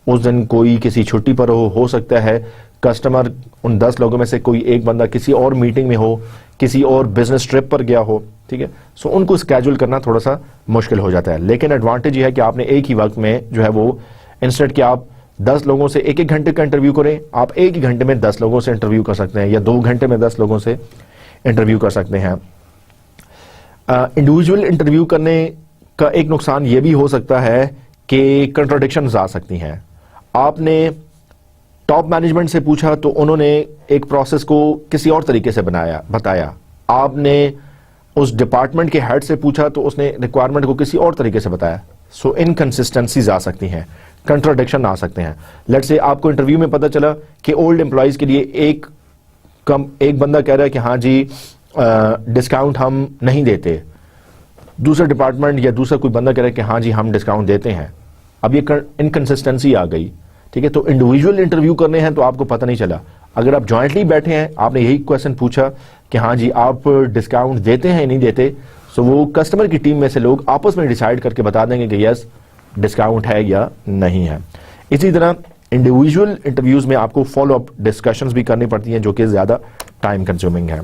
उस दिन कोई किसी छुट्टी पर हो सकता है कस्टमर उन 10 लोगों में से कोई एक बंदा किसी और मीटिंग में हो, किसी और बिजनेस ट्रिप पर गया हो। ठीक है, सो उनको स्केड्यूल करना थोड़ा सा मुश्किल हो जाता है। लेकिन एडवांटेज ये है कि आपने एक ही वक्त में जो है वो इंस्टेड कि आप 10 लोगों से 1-1 घंटे का इंटरव्यू करें, आप 1 ही घंटे में 10 लोगों से इंटरव्यू कर सकते हैं या 2 घंटे में 10 लोगों से इंटरव्यू कर सकते हैं। इंडिविजुअल इंटरव्यू करने का एक नुकसान ये भी हो सकता है कि कंट्राडिक्शंस आ सकती हैं। आपने टॉप मैनेजमेंट से पूछा तो उन्होंने एक प्रोसेस को किसी और तरीके से बताया, आपने उस डिपार्टमेंट के हेड से पूछा तो उसने रिक्वायरमेंट को किसी और तरीके से बताया। सो इनकंसिस्टेंसीज आ सकती हैं, कंट्राडिक्शन आ सकते हैं। लेट्स से आपको इंटरव्यू में पता चला कि ओल्ड एम्प्लॉयज के लिए एक बंदा कह रहा है कि हाँ जी डिस्काउंट हम नहीं देते, दूसरा डिपार्टमेंट या दूसरा कोई बंदा कह रहा है कि हाँ जी हम डिस्काउंट देते हैं। अब ये इनकंसिस्टेंसी आ गई। ठीक है, तो इंडिविजुअल इंटरव्यू करने हैं तो आपको पता नहीं चला। अगर आप ज्वाइंटली बैठे हैं, आपने यही क्वेश्चन पूछा कि हाँ जी आप डिस्काउंट देते हैं नहीं देते, सो वो कस्टमर की टीम में से लोग आपस में डिसाइड करके बता देंगे कि यस डिस्काउंट है या नहीं है। इसी तरह इंडिविजुअल इंटरव्यूज में आपको फॉलो अप डिस्कशंस भी करनी पड़ती हैं जो कि ज्यादा टाइम कंज्यूमिंग है।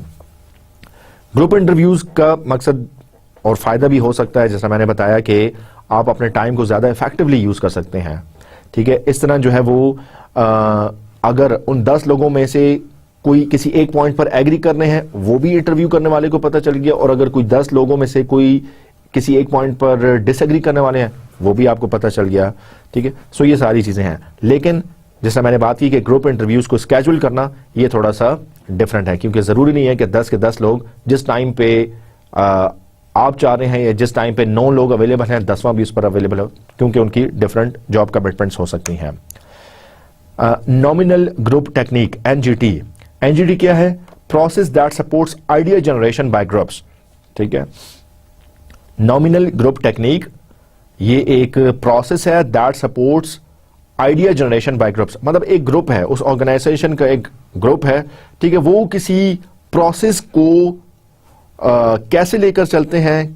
ग्रुप इंटरव्यूज का मकसद और फायदा भी हो सकता है, जैसा मैंने बताया कि आप अपने टाइम को ज्यादा इफेक्टिवली यूज कर सकते हैं। ठीक है, इस तरह जो है वो अगर उन 10 लोगों में से कोई किसी एक पॉइंट पर एग्री करने हैं वो भी इंटरव्यू करने वाले को पता चल गया, और अगर कोई 10 लोगों में से कोई किसी एक पॉइंट पर डिसएग्री करने वाले हैं वो भी आपको पता चल गया। ठीक है, सो ये सारी चीजें हैं। लेकिन जैसा मैंने बात की कि ग्रुप इंटरव्यूज को स्केड्यूल करना ये थोड़ा सा डिफरेंट है, क्योंकि जरूरी नहीं है कि 10 के 10 लोग जिस टाइम पे आप चाह रहे हैं या जिस टाइम पे 9 लोग अवेलेबल हैं 10वां भी उस पर अवेलेबल हो, क्योंकि उनकी डिफरेंट जॉब कमिटमेंट्स हो सकती हैं। Nominal group technique NGT. NGT क्या है? Process that supports idea generation by groups. ठीक है, नॉमिनल ग्रुप टेक्निक ये एक प्रोसेस है that supports idea generation by groups. मतलब एक ग्रुप है, उस ऑर्गेनाइजेशन का एक ग्रुप है, ठीक है, वो किसी प्रोसेस को कैसे लेकर चलते हैं,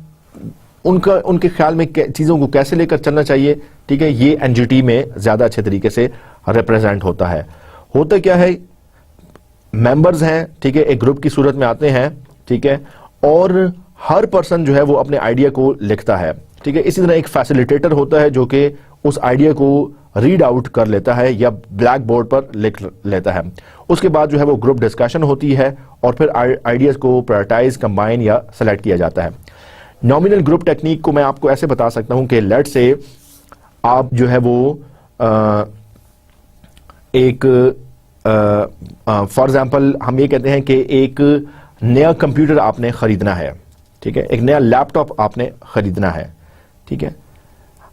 उनके ख्याल में चीजों को कैसे लेकर चलना चाहिए। ठीक है, ये एनजीटी में ज्यादा अच्छे तरीके से रिप्रेजेंट होता है। होता क्या है, मेंबर्स हैं, ठीक है, एक ग्रुप की सूरत में आते हैं, ठीक है, और हर पर्सन जो है वो अपने आइडिया को लिखता है। ठीक है, इसी तरह एक फैसिलिटेटर होता है जो कि उस आइडिया को रीड आउट कर लेता है या ब्लैक बोर्ड पर लिख लेता है। उसके बाद जो है वो ग्रुप डिस्कशन होती है और फिर आइडियाज को प्रायोरिटाइज, कंबाइन या सेलेक्ट किया जाता है। नॉमिनल ग्रुप टेक्निक को मैं आपको ऐसे बता सकता हूं कि लेट से आप जो है वो एक फॉर एग्जांपल हम ये कहते हैं कि एक नया कंप्यूटर आपने खरीदना है। ठीक है, एक नया लैपटॉप आपने खरीदना है। ठीक है,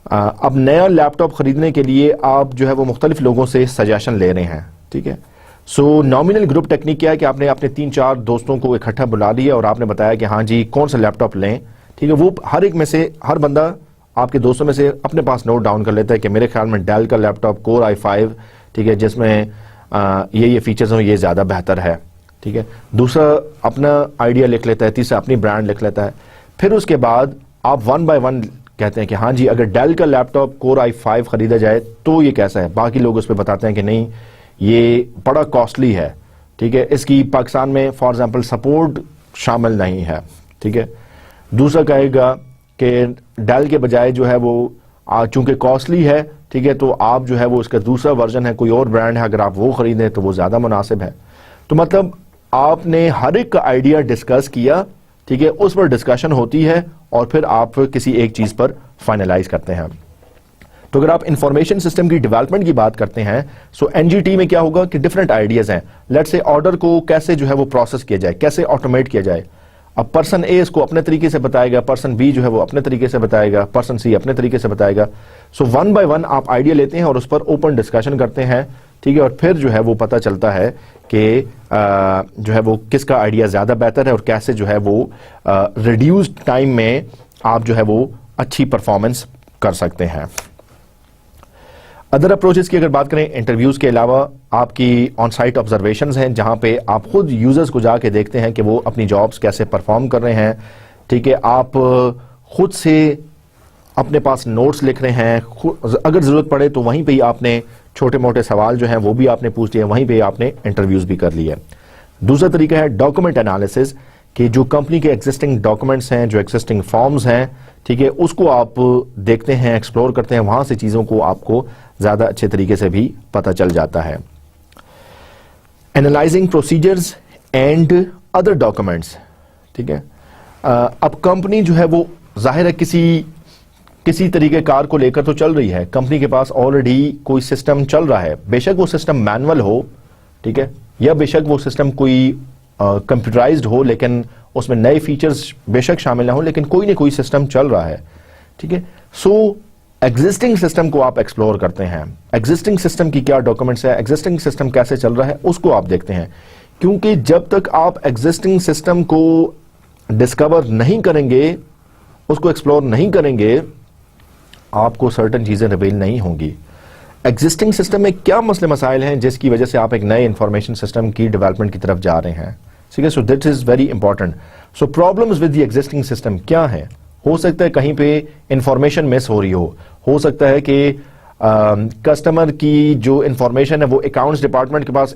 अब नया लैपटॉप खरीदने के लिए आप जो है वो मुख्तलिफ लोगों से सजेशन ले रहे हैं। ठीक है, सो नॉमिनल ग्रुप टेक्निक क्या है कि आपने अपने 3-4 दोस्तों को इकट्ठा बुला लिया और आपने बताया कि हाँ जी कौन सा लैपटॉप लें। ठीक है, वो हर एक में से हर बंदा आपके दोस्तों में से अपने पास नोट डाउन कर लेता है कि मेरे ख्याल में डेल का लैपटॉप कोर i5, ठीक है, जिसमें ये फीचर्स हों, ये ज्यादा बेहतर है। ठीक है, दूसरा अपना आइडिया लिख लेता है, तीसरा अपनी ब्रांड लिख लेता है। फिर उसके बाद आप 1 by 1 कहते हैं कि हाँ जी अगर डेल का लैपटॉप कोर i5 खरीदा जाए तो ये कैसा है। बाकी लोग उस पर बताते हैं कि नहीं ये बड़ा कॉस्टली है। ठीक है, इसकी पाकिस्तान में फॉर एग्जांपल सपोर्ट शामिल नहीं है। ठीक है, दूसरा कहेगा कि डेल के बजाय जो है वो चूंकि कॉस्टली है, ठीक है, तो आप जो है वो इसका दूसरा वर्जन है, कोई और ब्रांड है, अगर आप वो खरीदें तो वो ज्यादा मुनासिब है। तो मतलब आपने हर एक का आइडिया डिस्कस किया, ठीक है, उस पर डिस्कशन होती है और फिर आप किसी एक चीज पर फाइनलाइज करते हैं। तो अगर आप इंफॉर्मेशन सिस्टम की डेवलपमेंट की बात करते हैं, सो एनजीटी में क्या होगा कि डिफरेंट आइडियाज हैं। लेट्स से ऑर्डर को कैसे जो है वो प्रोसेस किया जाए, कैसे ऑटोमेट किया जाए। अब पर्सन ए इसको अपने तरीके से बताएगा, पर्सन बी जो है वो अपने तरीके से बताएगा, पर्सन सी अपने तरीके से बताएगा। सो वन बाय वन आप आइडिया लेते हैं और उस पर ओपन डिस्कशन करते हैं, ठीक है, और फिर जो है वो पता चलता है कि जो है वो किसका आइडिया ज्यादा बेहतर है और कैसे जो है वो रिड्यूस्ड टाइम में आप जो है वो अच्छी परफॉर्मेंस कर सकते हैं। अदर अप्रोचेस की अगर बात करें, इंटरव्यूज के अलावा आपकी ऑन साइट ऑब्जर्वेशंस हैं, जहां पे आप खुद यूजर्स को जाके देखते हैं कि वो अपनी जॉब्स कैसे परफॉर्म कर रहे हैं, ठीक है। आप खुद से अपने पास नोट्स लिख रहे हैं, अगर जरूरत पड़े तो वहीं पे ही आपने छोटे मोटे सवाल जो हैं वो भी आपने पूछ लिए, वहीं पे आपने इंटरव्यूज भी कर लिए। दूसरा तरीका है डॉक्यूमेंट एनालिसिस, कि जो कंपनी के एग्जिस्टिंग डॉक्यूमेंट्स हैं, जो एग्जिस्टिंग फॉर्म्स हैं, ठीक है, उसको आप देखते हैं, एक्सप्लोर करते हैं, वहां से चीजों को आपको ज्यादा अच्छे तरीके से भी पता चल जाता है। Analysing procedures and other documents, ठीक है। अब कंपनी जो है वो जाहिर है किसी तरीके कार को लेकर तो चल रही है, कंपनी के पास ऑलरेडी कोई सिस्टम चल रहा है, बेशक वो सिस्टम मैनुअल हो, ठीक है, या बेशक वो सिस्टम कोई कंप्यूटराइज्ड हो, लेकिन उसमें नए फीचर्स बेशक शामिल ना हो, लेकिन कोई ना कोई सिस्टम चल रहा है, ठीक है। सो एग्जिस्टिंग सिस्टम को आप एक्सप्लोर करते हैं, एग्जिस्टिंग सिस्टम की क्या डॉक्यूमेंट्स है, एग्जिस्टिंग सिस्टम कैसे चल रहा है, उसको आप देखते हैं। क्योंकि जब तक आप एग्जिस्टिंग सिस्टम को डिस्कवर नहीं करेंगे, उसको एक्सप्लोर नहीं करेंगे, आपको सर्टेन चीजें रिवील नहीं होंगी। एग्जिस्टिंग सिस्टम में क्या मसले मसाइल हैं जिसकी वजह से आप एक नए इंफॉर्मेशन सिस्टम की डेवलपमेंट की तरफ जा रहे हैं, ठीक है। So this is very important. So problems with the existing system क्या है? हो सकता है कहीं पे इंफॉर्मेशन मिस हो रही हो सकता है कि कस्टमर की जो इंफॉर्मेशन है वो अकाउंट्स डिपार्टमेंट के पास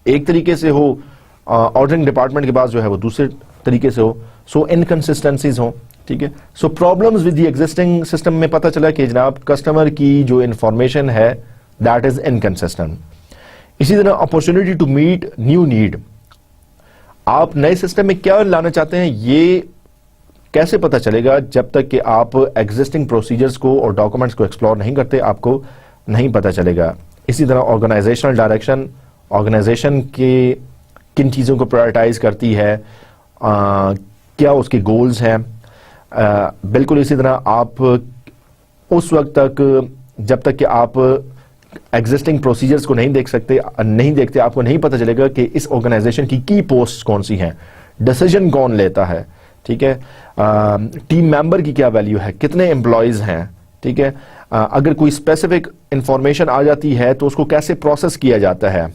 एक तरीके से हो, ऑर्डरिंग डिपार्टमेंट के पास जो है वो दूसरे तरीके से हो, सो इनकंसिस्टेंसीज हो, ठीक है। सो problems with the existing system में पता चला कि जनाब कस्टमर की जो इंफॉर्मेशन है दैट इज इनकंसिस्टेंट। इसी तरह opportunity to meet new need, आप नए सिस्टम में क्या लाना चाहते हैं ये कैसे पता चलेगा जब तक कि आप एग्जिस्टिंग प्रोसीजर्स को और डॉक्यूमेंट्स को एक्सप्लोर नहीं करते, आपको नहीं पता चलेगा। इसी तरह ऑर्गेनाइजेशनल डायरेक्शन, ऑर्गेनाइजेशन के किन चीज़ों को प्रायोरिटाइज करती है, क्या उसके गोल्स हैं, बिल्कुल इसी तरह आप उस वक्त तक जब तक कि आप एग्जिस्टिंग प्रोसीजर्स को नहीं देखते आपको नहीं पता चलेगा कि इस ऑर्गेनाइजेशन की पोस्ट कौन सी हैं, डिसीजन कौन लेता है, ठीक है, टीम मेंबर की क्या वैल्यू है, कितने एम्प्लॉयज हैं, ठीक है, अगर कोई स्पेसिफिक इंफॉर्मेशन आ जाती है तो उसको कैसे प्रोसेस किया जाता है,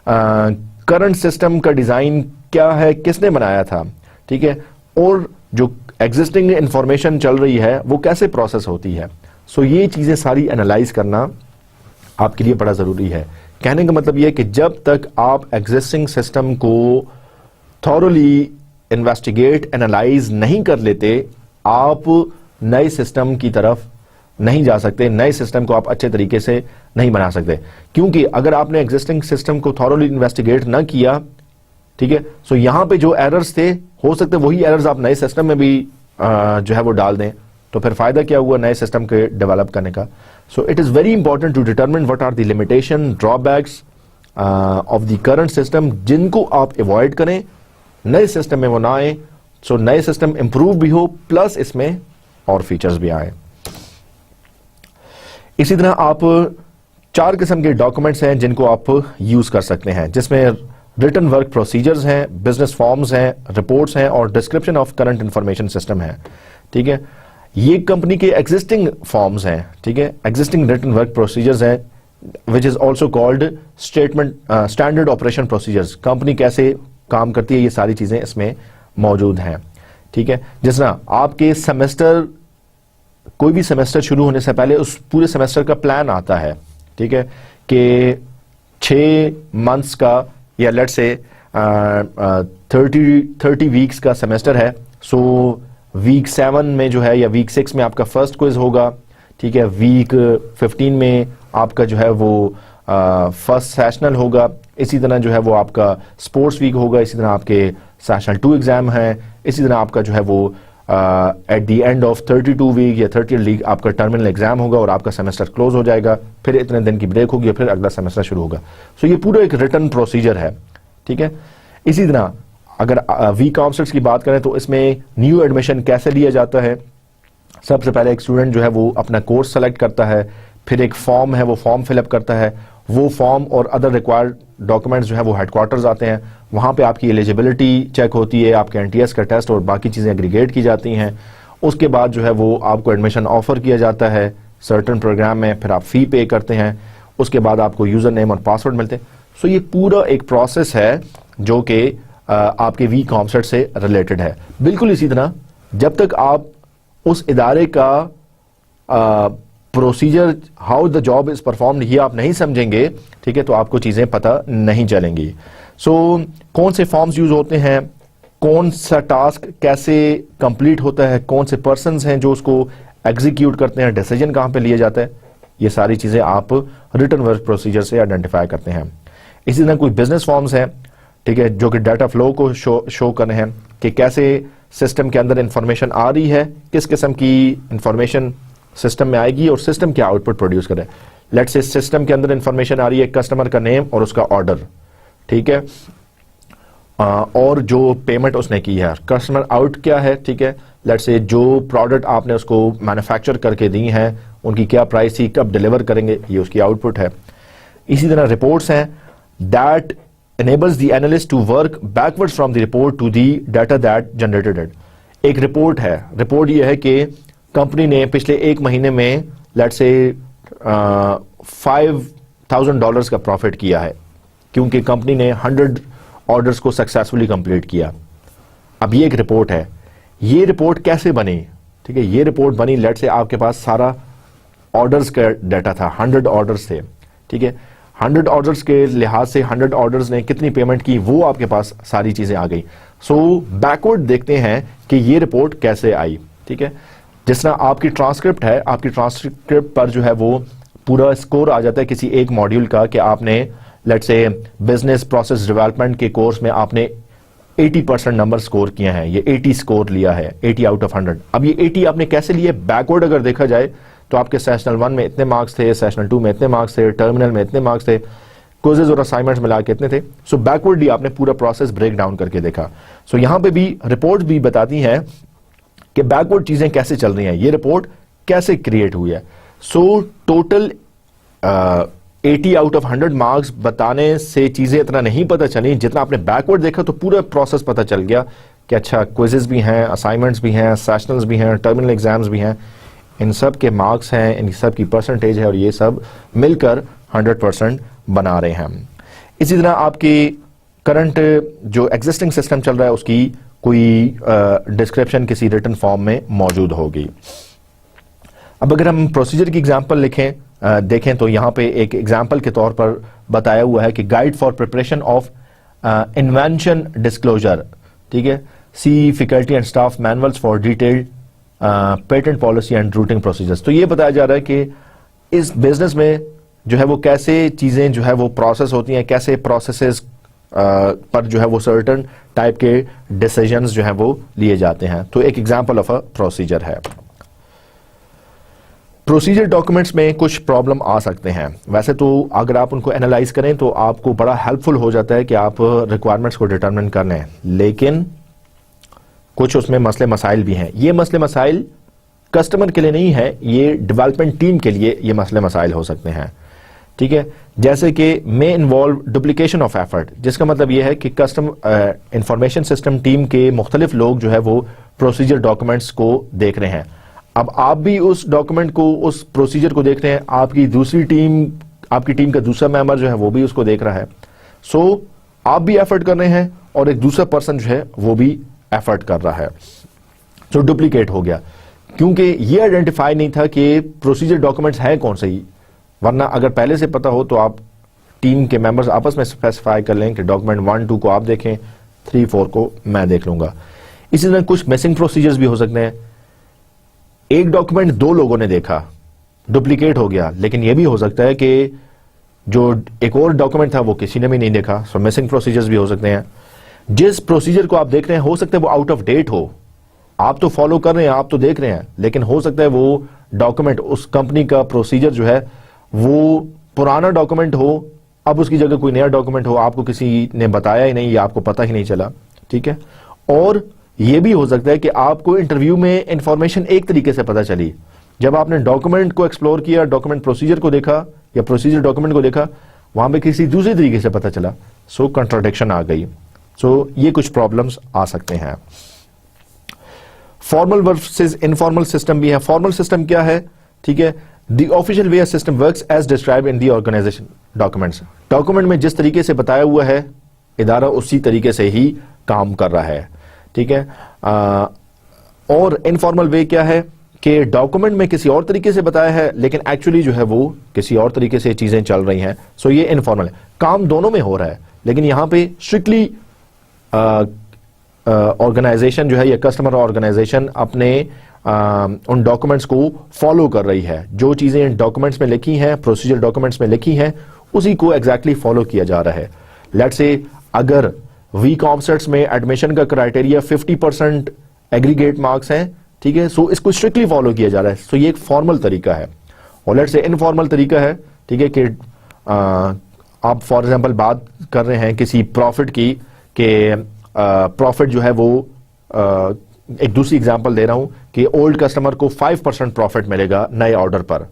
करंट सिस्टम का डिजाइन क्या है, किसने बनाया था, ठीक है, और जो एग्जिस्टिंग इंफॉर्मेशन चल रही है वो कैसे प्रोसेस होती है। सो ये चीजें सारी एनालाइज करना आपके लिए बड़ा जरूरी है। कहने का मतलब यह कि जब तक आप एग्जिस्टिंग सिस्टम को थॉरोली इन्वेस्टिगेट एनालाइज नहीं कर लेते, आप नए सिस्टम की तरफ नहीं जा सकते, नए सिस्टम को आप अच्छे तरीके से नहीं बना सकते। क्योंकि अगर आपने एग्जिस्टिंग सिस्टम को थॉरोली इन्वेस्टिगेट ना किया, ठीक है, सो यहां पे जो एरर्स थे हो सकते वही एरर्स आप नए सिस्टम में भी जो है वो डाल दें, तो फिर फायदा क्या हुआ नए सिस्टम के डेवलप करने का। So it is very important to determine what are the limitation, drawbacks of the current system, जिनको आप अवॉइड करें, नए सिस्टम में वो ना आए, सो नए सिस्टम इंप्रूव भी हो प्लस इसमें और फीचर्स भी आए। इसी तरह आप 4 किस्म के डॉक्यूमेंट्स हैं जिनको आप यूज कर सकते हैं, जिसमें रिटन वर्क प्रोसीजर्स हैं, बिजनेस फॉर्म्स हैं, रिपोर्ट्स हैं और description of current information system है, ठीक है। ये कंपनी के एग्जिस्टिंग फॉर्म्स हैं, ठीक है, एग्जिस्टिंग रिटन वर्क प्रोसीजर्स हैं, which is also called standard operation procedures. Company कैसे काम करती है ये सारी चीजें इसमें मौजूद हैं, ठीक है। जिस तरह आपके सेमेस्टर, कोई भी सेमेस्टर शुरू होने से पहले उस पूरे सेमेस्टर का प्लान आता है, ठीक है, कि 6 मंथ्स का या लेट्स से 30 वीक्स का सेमेस्टर है, सो वीक 7 में जो है या वीक 6 में आपका फर्स्ट क्विज होगा, ठीक है, वीक 15 में आपका जो है वो फर्स्ट सेशनल होगा, इसी तरह जो है वो आपका स्पोर्ट्स वीक होगा, इसी तरह आपके सेशनल 2 एग्जाम हैं, इसी तरह आपका जो है वो at the end of 32 week या 30 वीक आपका टर्मिनल एग्जाम होगा और आपका सेमेस्टर क्लोज हो जाएगा, फिर इतने दिन की ब्रेक होगी, फिर अगला सेमेस्टर शुरू होगा। सो ये पूरा एक रिटर्न प्रोसीजर है, ठीक है। इसी तरह अगर वी काउंसलर्स की बात करें तो इसमें न्यू एडमिशन कैसे लिया जाता है। सबसे पहले एक स्टूडेंट जो है वो अपना कोर्स सेलेक्ट करता है, फिर एक फॉर्म है वो फॉर्म फिलअप करता है, वो फॉर्म और अदर रिक्वायर्ड डॉक्यूमेंट्स जो है वो हेडक्वार्टर्स आते हैं, वहाँ पे आपकी एलिजिबिलिटी चेक होती है, आपके एनटीएस का टेस्ट और बाकी चीज़ें एग्रीगेट की जाती हैं। उसके बाद जो है वो आपको एडमिशन ऑफर किया जाता है सर्टन प्रोग्राम में, फिर आप फ़ी पे करते हैं, उसके बाद आपको यूज़र नेम और पासवर्ड मिलते हैं। सो ये पूरा एक प्रोसेस है जो कि आपके वी कॉमसेट से रिलेटेड है। बिल्कुल इसी तरह जब तक आप उस इदारे का procedure, how the job is performed, ये आप नहीं समझेंगे, ठीक है, तो आपको चीजें पता नहीं चलेंगी। सो कौन से फॉर्म्स यूज होते हैं, कौन सा टास्क कैसे कंप्लीट होता है, कौन से पर्सन्स हैं जो उसको एग्जीक्यूट करते हैं, डिसीजन कहां पे लिया जाता है, ये सारी चीजें आप रिटन वर्क प्रोसीजर से आइडेंटिफाई करते हैं। इसी तरह कोई बिजनेस फॉर्म्स हैं, ठीक है, जो कि डाटा फ्लो को शो कर रहे हैं कि कैसे सिस्टम के अंदर इंफॉर्मेशन आ रही है, किस किस्म की इंफॉर्मेशन सिस्टम में आएगी और सिस्टम क्या आउटपुट प्रोड्यूस करे। लेट्स से सिस्टम के अंदर इंफॉर्मेशन आ रही है कस्टमर का नेम और उसका ऑर्डर, ठीक है, और जो पेमेंट उसने की है, कस्टमर आउट क्या है, ठीक है, लेट्स से जो प्रोडक्ट आपने उसको मैन्युफैक्चर करके दी हैं उनकी क्या प्राइस थी, कब डिलीवर करेंगे, ये उसकी आउटपुट है। इसी तरह रिपोर्ट्स हैं that enables the analyst to work backwards from the report to the data that generated it। एक रिपोर्ट है, रिपोर्ट ये है कि कंपनी ने पिछले एक महीने में लेट्स से $5,000 का प्रॉफिट किया है क्योंकि कंपनी ने 100 ऑर्डर्स को सक्सेसफुली कंप्लीट किया। अब ये एक रिपोर्ट है, ये रिपोर्ट कैसे बनी, ठीक है, ये रिपोर्ट बनी लेट्स से आपके पास सारा ऑर्डर्स का डाटा था, 100 ऑर्डर्स थे, ठीक है, 100 ऑर्डर्स के लिहाज से 100 ऑर्डर्स ने कितनी पेमेंट की वो आपके पास सारी चीजें आ गई। सो बैकवर्ड देखते हैं कि ये रिपोर्ट कैसे आई, ठीक है। जिस तरह आपकी ट्रांसक्रिप्ट है, आपकी ट्रांसक्रिप्ट पर जो है वो पूरा स्कोर आ जाता है किसी एक मॉड्यूल का कि आपने let's say business process development के कोर्स में आपने 80% नंबर स्कोर किए हैं, ये 80 स्कोर लिया है, 80 आउट ऑफ 100। अब ये 80 आपने कैसे लिए, बैकवर्ड अगर देखा जाए तो आपके सेशनल 1 में इतने मार्क्स थे, सेशनल 2 में इतने मार्क्स थे, टर्मिनल में इतने मार्क्स थे, क्विज़ेस और असाइनमेंट्स मिला के इतने थे। सो बैकवर्डली आपने पूरा प्रोसेस ब्रेक डाउन करके देखा। सो यहां पे भी रिपोर्ट भी बताती हैं कि बैकवर्ड चीजें कैसे चल रही हैं, ये रिपोर्ट कैसे क्रिएट हुई है। So total 80 out of 100 marks बताने से चीजें इतना नहीं पता चली, जितना आपने बैकवर्ड देखा तो पूरा प्रोसेस पता चल गया कि अच्छा क्विज़ेस भी हैं, असाइनमेंट्स भी हैं, सेशनल्स भी हैं, टर्मिनल एग्जाम्स भी हैं, इन सब के मार्क्स हैं, इन सब की परसेंटेज है और ये सब मिलकर 100% बना रहे हैं। इसी तरह आपकी करंट जो एग्जिस्टिंग सिस्टम चल रहा है उसकी कोई डिस्क्रिप्शन किसी रिटन फॉर्म में मौजूद होगी। अब अगर हम प्रोसीजर की एग्जांपल देखें तो यहाँ पे एक एग्जांपल के तौर पर बताया हुआ है कि guide for preparation of invention disclosure, ठीक है, see faculty and staff manuals for detailed patent policy and routing procedures. तो ये बताया जा रहा है कि इस बिजनेस में जो है वो कैसे चीजें जो है वो प्रोसेस होती हैं, कैसे प्रोसेसेस पर जो है वो सर्टेन टाइप के डिसीजंस जो है वो लिए जाते हैं। तो एक एग्जांपल ऑफ अ प्रोसीजर है। प्रोसीजर डॉक्यूमेंट्स में कुछ प्रॉब्लम आ सकते हैं, वैसे तो अगर आप उनको एनालाइज करें तो आपको बड़ा हेल्पफुल हो जाता है कि आप रिक्वायरमेंट्स को डिटरमिन कर लें, लेकिन कुछ उसमें मसले मसाइल भी हैं। ये मसले मसाइल कस्टमर के लिए नहीं है, ये डेवलपमेंट टीम के लिए ये मसले मसाइल हो सकते हैं, ठीक है, जैसे कि मे इन्वॉल्व डुप्लीकेशन ऑफ एफर्ट, जिसका मतलब ये है कि कस्टमर इंफॉर्मेशन सिस्टम टीम के मुख्तलिफ लोग जो है वो प्रोसीजर डॉक्यूमेंट्स को देख रहे हैं। अब आप भी उस डॉक्यूमेंट को, उस प्रोसीजर को देख रहे हैं, आपकी दूसरी टीम, आपकी टीम का दूसरा मेंबर जो है वो भी उसको देख रहा है। सो आप भी एफर्ट कर रहे हैं और एक दूसरा पर्सन जो है वो भी एफर्ट कर रहा है। सो डुप्लीकेट हो गया क्योंकि ये आइडेंटिफाई नहीं था कि प्रोसीजर डॉक्यूमेंट्स हैं कौन से ही, वरना अगर पहले से पता हो तो आप टीम के मेंबर्स आपस में स्पेसिफाई कर लें कि डॉक्यूमेंट 1, 2 को आप देखें, 3, 4 को मैं देख लूंगा। इसी तरह कुछ मिसिंग प्रोसीजर्स भी हो सकते हैं, एक डॉक्यूमेंट 2 लोगों ने देखा, डुप्लीकेट हो गया, लेकिन यह भी हो सकता है कि जो एक और डॉक्यूमेंट था वो किसी ने भी नहीं देखा। सो मिसिंग प्रोसीजर्स भी हो सकते हैं। जिस प्रोसीजर को आप देख रहे हैं हो सकता है वो आउट ऑफ डेट हो, आप तो फॉलो कर रहे हैं, आप तो देख रहे हैं, लेकिन हो सकता है वो डॉक्यूमेंट, उस कंपनी का प्रोसीजर जो है वो पुराना डॉक्यूमेंट हो, अब उसकी जगह कोई नया डॉक्यूमेंट हो, आपको किसी ने बताया ही नहीं या आपको पता ही नहीं चला, ठीक है। और ये भी हो सकता है कि आपको इंटरव्यू में इंफॉर्मेशन एक तरीके से पता चली, जब आपने डॉक्यूमेंट को एक्सप्लोर किया, डॉक्यूमेंट प्रोसीजर को देखा या प्रोसीजर डॉक्यूमेंट को देखा, वहां पे किसी दूसरे तरीके से पता चला, सो कंट्राडिक्शन आ गई। सो ये कुछ प्रॉब्लम्स आ सकते हैं। फॉर्मल वर्सेस इनफॉर्मल सिस्टम भी है। फॉर्मल सिस्टम क्या है, ठीक है, the official way system works as describe in the organisation documents. Document में जिस तरीके से बताया हुआ है इदारा उसी तरीके से ही काम कर रहा है, ठीक है। और इनफॉर्मल वे क्या है कि डॉक्यूमेंट में किसी और तरीके से बताया है लेकिन एक्चुअली जो है वो किसी और तरीके से चीजें चल रही हैं। सो ये इनफॉर्मल है, काम दोनों में हो रहा है, लेकिन यहां पे स्ट्रिक्टली ऑर्गेनाइजेशन जो है या कस्टमर ऑर्गेनाइजेशन अपने उन डॉक्यूमेंट्स को फॉलो कर रही है। जो चीजें इन डॉक्यूमेंट्स में लिखी हैं, प्रोसीजर डॉक्यूमेंट्स में लिखी हैं, उसी को एग्जैक्टली फॉलो किया जा रहा है। लेट्स से अगर वीक ऑफसेट्स में एडमिशन का क्राइटेरिया 50% एग्रीगेट मार्क्स हैं, ठीक है, सो इसको स्ट्रिक्टली फॉलो किया जा रहा है। सो ये एक फॉर्मल तरीका है। और लेट्स से इनफॉर्मल तरीका है, ठीक है, कि आप फॉर एग्जांपल बात कर रहे हैं किसी प्रॉफिट की, कि प्रॉफिट जो है वो एक दूसरी एग्जांपल दे रहा हूं कि ओल्ड कस्टमर को 5% प्रॉफिट मिलेगा नए ऑर्डर पर,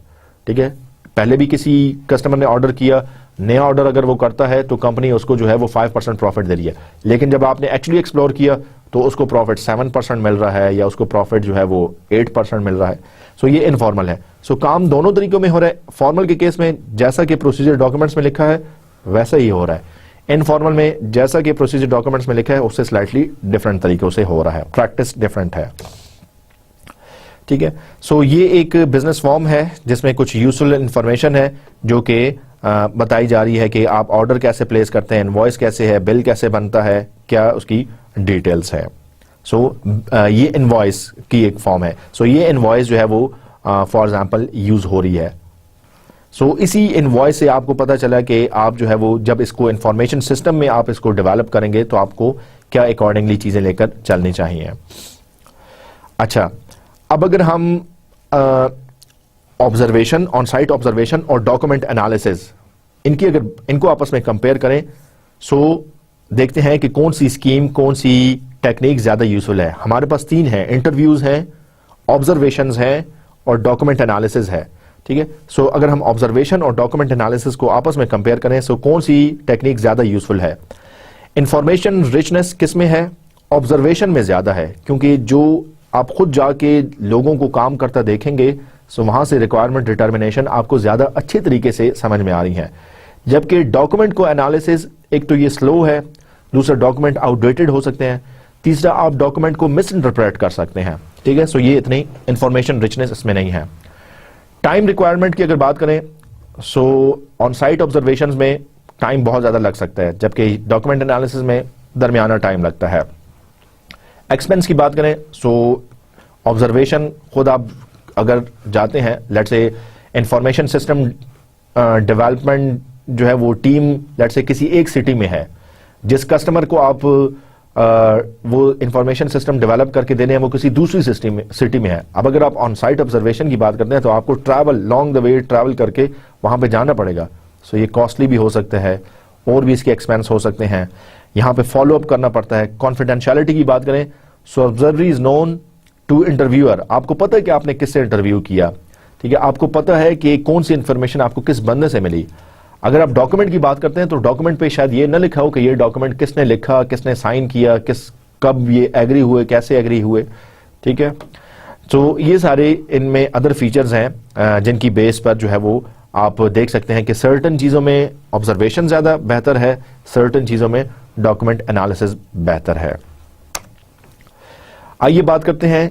ठीक है। पहले भी किसी कस्टमर ने ऑर्डर किया, नया ऑर्डर अगर वो करता है तो कंपनी उसको जो है वो 5% प्रॉफिट दे रही है, लेकिन जब आपने एक्चुअली एक्सप्लोर किया तो उसको प्रॉफिट 7% मिल रहा है या उसको प्रॉफिट जो है वो 8% मिल रहा है। सो ये इनफॉर्मल है। सो काम दोनों तरीकों में हो रहा है। फॉर्मल के केस में जैसा कि प्रोसीजर डॉक्यूमेंट्स में लिखा है वैसा ही हो रहा है, इनफॉर्मल में जैसा कि प्रोसीजर डॉक्यूमेंट्स में लिखा है उससे स्लाइटली डिफरेंट तरीकों से हो रहा है, प्रैक्टिस डिफरेंट है, ठीक है। सो ये एक बिजनेस फॉर्म है जिसमें कुछ यूजफुल इंफॉर्मेशन है जो कि बताई जा रही है कि आप ऑर्डर कैसे प्लेस करते हैं, इनवॉइस कैसे है, बिल कैसे बनता है, क्या उसकी डिटेल्स है। सो ये इनवॉइस की एक फॉर्म है। सो ये इनवॉइस जो है वो फॉर एग्जांपल यूज हो रही है। सो इसी इनवॉइस से आपको पता चला कि आप जो है वो जब इसको इंफॉर्मेशन सिस्टम में आप इसको डेवलप करेंगे तो आपको क्या अकॉर्डिंगली चीजें लेकर चलनी चाहिए। अच्छा, अब अगर हम ऑब्जर्वेशन, ऑन साइट ऑब्जर्वेशन और डॉक्यूमेंट एनालिसिस, इनको आपस में कंपेयर करें, सो देखते हैं कि कौन सी स्कीम, कौन सी टेक्निक ज्यादा यूजफुल है। हमारे पास 3 हैं, इंटरव्यूज हैं, ऑब्जर्वेशंस हैं और डॉक्यूमेंट एनालिसिस है, ठीक है। सो अगर हम ऑब्जर्वेशन और डॉक्यूमेंट एनालिसिस को आपस में कंपेयर करें, सो कौन सी टेक्निक ज्यादा यूजफुल है। इंफॉर्मेशन रिचनेस किस में है? ऑब्जर्वेशन में ज्यादा है, क्योंकि जो आप खुद जाके लोगों को काम करता देखेंगे, सो वहां से रिक्वायरमेंट डिटर्मिनेशन आपको ज्यादा अच्छे तरीके से समझ में आ रही है। जबकि डॉक्यूमेंट को एनालिसिस, एक तो ये स्लो है, दूसरा डॉक्यूमेंट आउटडेटेड हो सकते हैं, तीसरा आप डॉक्यूमेंट को मिस इंटरप्रेट कर सकते हैं, ठीक है। सो ये इतनी इंफॉर्मेशन रिचनेस इसमें नहीं है। टाइम रिक्वायरमेंट की अगर बात करें, सो ऑन साइट ऑब्जर्वेशन में टाइम बहुत ज्यादा लग सकता है, जबकि डॉक्यूमेंट एनालिसिस में दरमियाना टाइम लगता है। एक्सपेंस की बात करें, सो ऑब्जर्वेशन खुद आप अगर जाते हैं, let's say information system development जो है वो टीम लेट्स से किसी एक सिटी में है, जिस कस्टमर को आप वो इंफॉर्मेशन सिस्टम डेवलप करके देने हैं वो किसी दूसरी सिटी में है। अब अगर आप ऑन साइट ऑब्जर्वेशन की बात करते हैं तो आपको travel, long the way travel करके वहां पे जाना पड़ेगा। सो ये कॉस्टली भी हो सकता है और भी इसके एक्सपेंस हो सकते हैं। यहाँ पे फॉलो अप करना पड़ता है। कॉन्फिडेंशियलिटी की बात करें, so observer is known to interviewer, आपको पता है कि आपने किससे इंटरव्यू किया, ठीक है, आपको पता है कि कौन सी इंफॉर्मेशन आपको किस बंदे से मिली। अगर आप डॉक्यूमेंट की बात करते हैं तो डॉक्यूमेंट पे शायद ये ना लिखा हो कि ये डॉक्यूमेंट किसने लिखा, किसने साइन किया, कब ये एग्री हुए, कैसे एग्री हुए, ठीक है। तो ये सारे इनमें अदर फीचर्स हैं जिनकी बेस पर जो है वो आप देख सकते हैं कि सर्टन चीजों में ऑब्जर्वेशन ज्यादा बेहतर है, सर्टन चीजों में डॉक्यूमेंट एनालिसिस बेहतर है। आइए बात करते हैं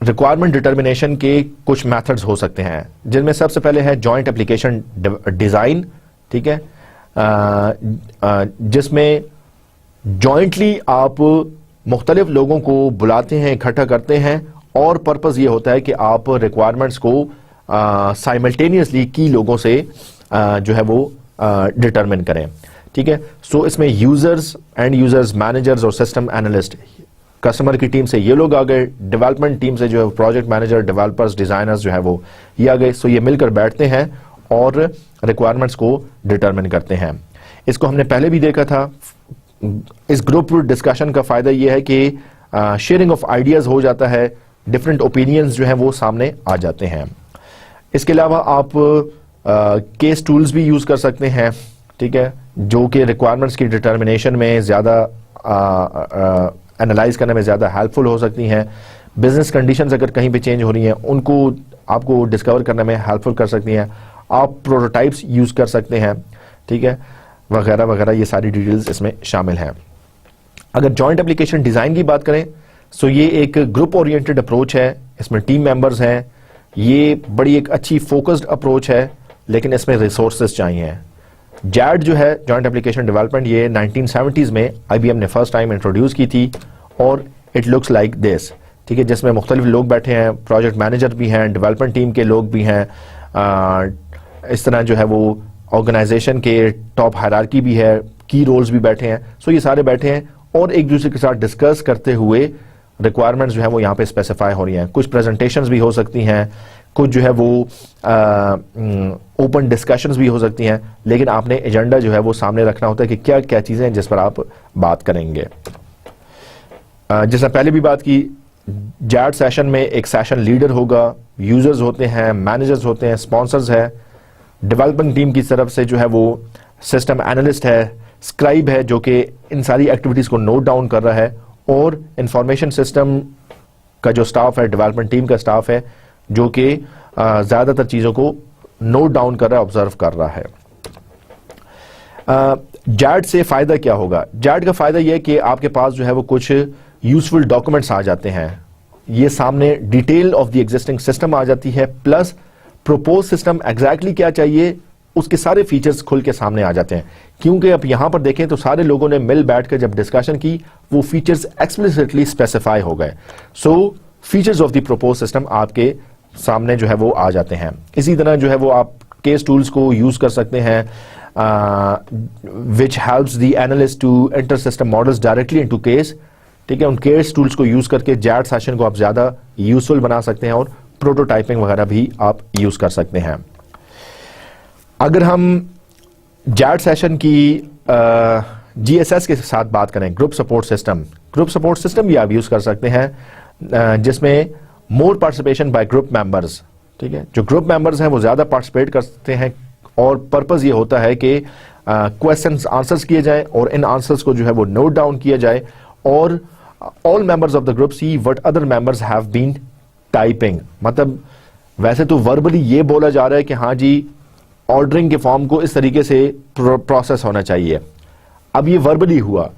रिक्वायरमेंट डिटर्मिनेशन के कुछ मेथड्स हो सकते हैं, जिनमें सबसे पहले है जॉइंट एप्लीकेशन डिजाइन, ठीक है, जिसमें जॉइंटली आप मुख्तलिफ लोगों को बुलाते हैं, इकट्ठा करते हैं और पर्पस ये होता है कि आप रिक्वायरमेंट्स को साइमल्टेनियसली की लोगों से जो है वो डिटरमिन करें, ठीक है। सो इसमें यूजर्स, एंड यूजर्स, मैनेजर्स और सिस्टम एनालिस्ट, कस्टमर की टीम से ये लोग आ गए, डेवलपमेंट टीम से जो है प्रोजेक्ट मैनेजर, डेवलपर्स, डिजाइनर्स जो है वो ये आ गए। सो ये मिलकर बैठते हैं और रिक्वायरमेंट्स को डिटरमिन करते हैं। इसको हमने पहले भी देखा था। इस ग्रुप डिस्कशन का फायदा ये है कि शेयरिंग ऑफ आइडियाज हो जाता है, डिफरेंट ओपिनियंस जो हैं वो सामने आ जाते हैं। इसके अलावा आप केस टूल्स भी यूज कर सकते हैं, ठीक है, जो कि रिक्वायरमेंट्स की डिटर्मिनेशन में ज़्यादा एनालाइज करने में ज़्यादा हेल्पफुल हो सकती हैं। बिजनेस कंडीशंस अगर कहीं पे चेंज हो रही हैं उनको आपको डिस्कवर करने में हेल्पफुल कर सकती हैं। आप प्रोटोटाइप्स यूज़ कर सकते हैं, ठीक है, वगैरह वगैरह, ये सारी डिटेल्स इसमें शामिल हैं। अगर जॉइंट एप्लीकेशन डिज़ाइन की बात करें तो ये एक ग्रुप ओरिएंटेड अप्रोच है, इसमें टीम मेंबर्स हैं, ये बड़ी एक अच्छी फोकस्ड अप्रोच है, लेकिन इसमें रिसोर्सेज चाहिए। जैड जो है जॉइंट एप्लीकेशन डेवलपमेंट, ये 1970s में IBM ने फर्स्ट टाइम इंट्रोड्यूस की थी और इट लुक्स लाइक दिस, ठीक है, जिसमें मुख्तलिफ लोग बैठे हैं, प्रोजेक्ट मैनेजर भी हैं, डेवलपमेंट टीम के लोग भी हैं, इस तरह जो है वो ऑर्गेनाइजेशन के टॉप हायरार्की भी है, की रोल्स भी बैठे हैं। सो ये सारे बैठे हैं और एक दूसरे के साथ डिस्कस करते हुए रिक्वायरमेंट्स जो है वो यहाँ पे स्पेसिफाई हो रही हैं। कुछ प्रेजेंटेशंस भी हो सकती हैं, कुछ जो है वो ओपन डिस्कशंस भी हो सकती हैं, लेकिन आपने एजेंडा जो है वो सामने रखना होता है कि क्या क्या चीज़ें हैं जिस पर आप बात करेंगे। जैसा पहले भी बात की, जैड सेशन में एक सेशन लीडर होगा, यूजर्स होते हैं, मैनेजर्स होते हैं, स्पॉन्सर्स है, डेवलपमेंट टीम की तरफ से जो है वो सिस्टम एनालिस्ट है, स्क्राइब है जो कि इन सारी एक्टिविटीज़ को नोट डाउन कर रहा है, और इंफॉर्मेशन सिस्टम का जो स्टाफ है, डेवलपमेंट टीम का स्टाफ है, जो कि ज़्यादातर चीज़ों को नोट डाउन कर रहा है, ऑब्जर्व कर रहा है। जैड से फ़ायदा क्या होगा? जैड का फ़ायदा यह है कि आपके पास जो है वो कुछ यूजफुल डॉक्यूमेंट्स आ जाते हैं, ये सामने detail of the existing system आ जाती है, प्लस प्रोपोज सिस्टम एग्जैक्टली क्या चाहिए उसके सारे फीचर्स खुल के सामने आ जाते हैं। क्योंकि अब यहां पर देखें तो सारे लोगों ने मिल बैठकर जब डिस्कशन की, वो फीचर्स एक्सप्लिसिटली स्पेसिफाई हो गए। So features of the propose system आपके सामने जो है वो आ जाते हैं। इसी तरह जो है वो आप केस टूल्स को यूज कर सकते हैं, which helps the analyst to enter system models directly into case, ठीक है। उन केस टूल्स को यूज करके जैड सेशन को आप ज्यादा यूजफुल बना सकते हैं और प्रोटोटाइपिंग वगैरह भी आप यूज कर सकते हैं। अगर हम जैड सेशन की GSS के साथ बात करें, ग्रुप सपोर्ट सिस्टम भी आप यूज कर सकते हैं, जिसमें more participation bye group members, ठीक है। जो ग्रुप मेंबर्स हैं वो ज्यादा पार्टिसिपेट करते हैं और पर्पस ये होता है कि क्वेश्चंस आंसर्स किए जाएं और इन आंसर्स को जो है वो नोट डाउन किया जाए, और all members of the group see what other members have been typing. मतलब वैसे तो वर्बली ये बोला जा रहा है कि हाँ जी ऑर्डरिंग के फॉर्म को इस तरीके से प्रोसेस होना चाहिए, अब ये वर्बली हुआ,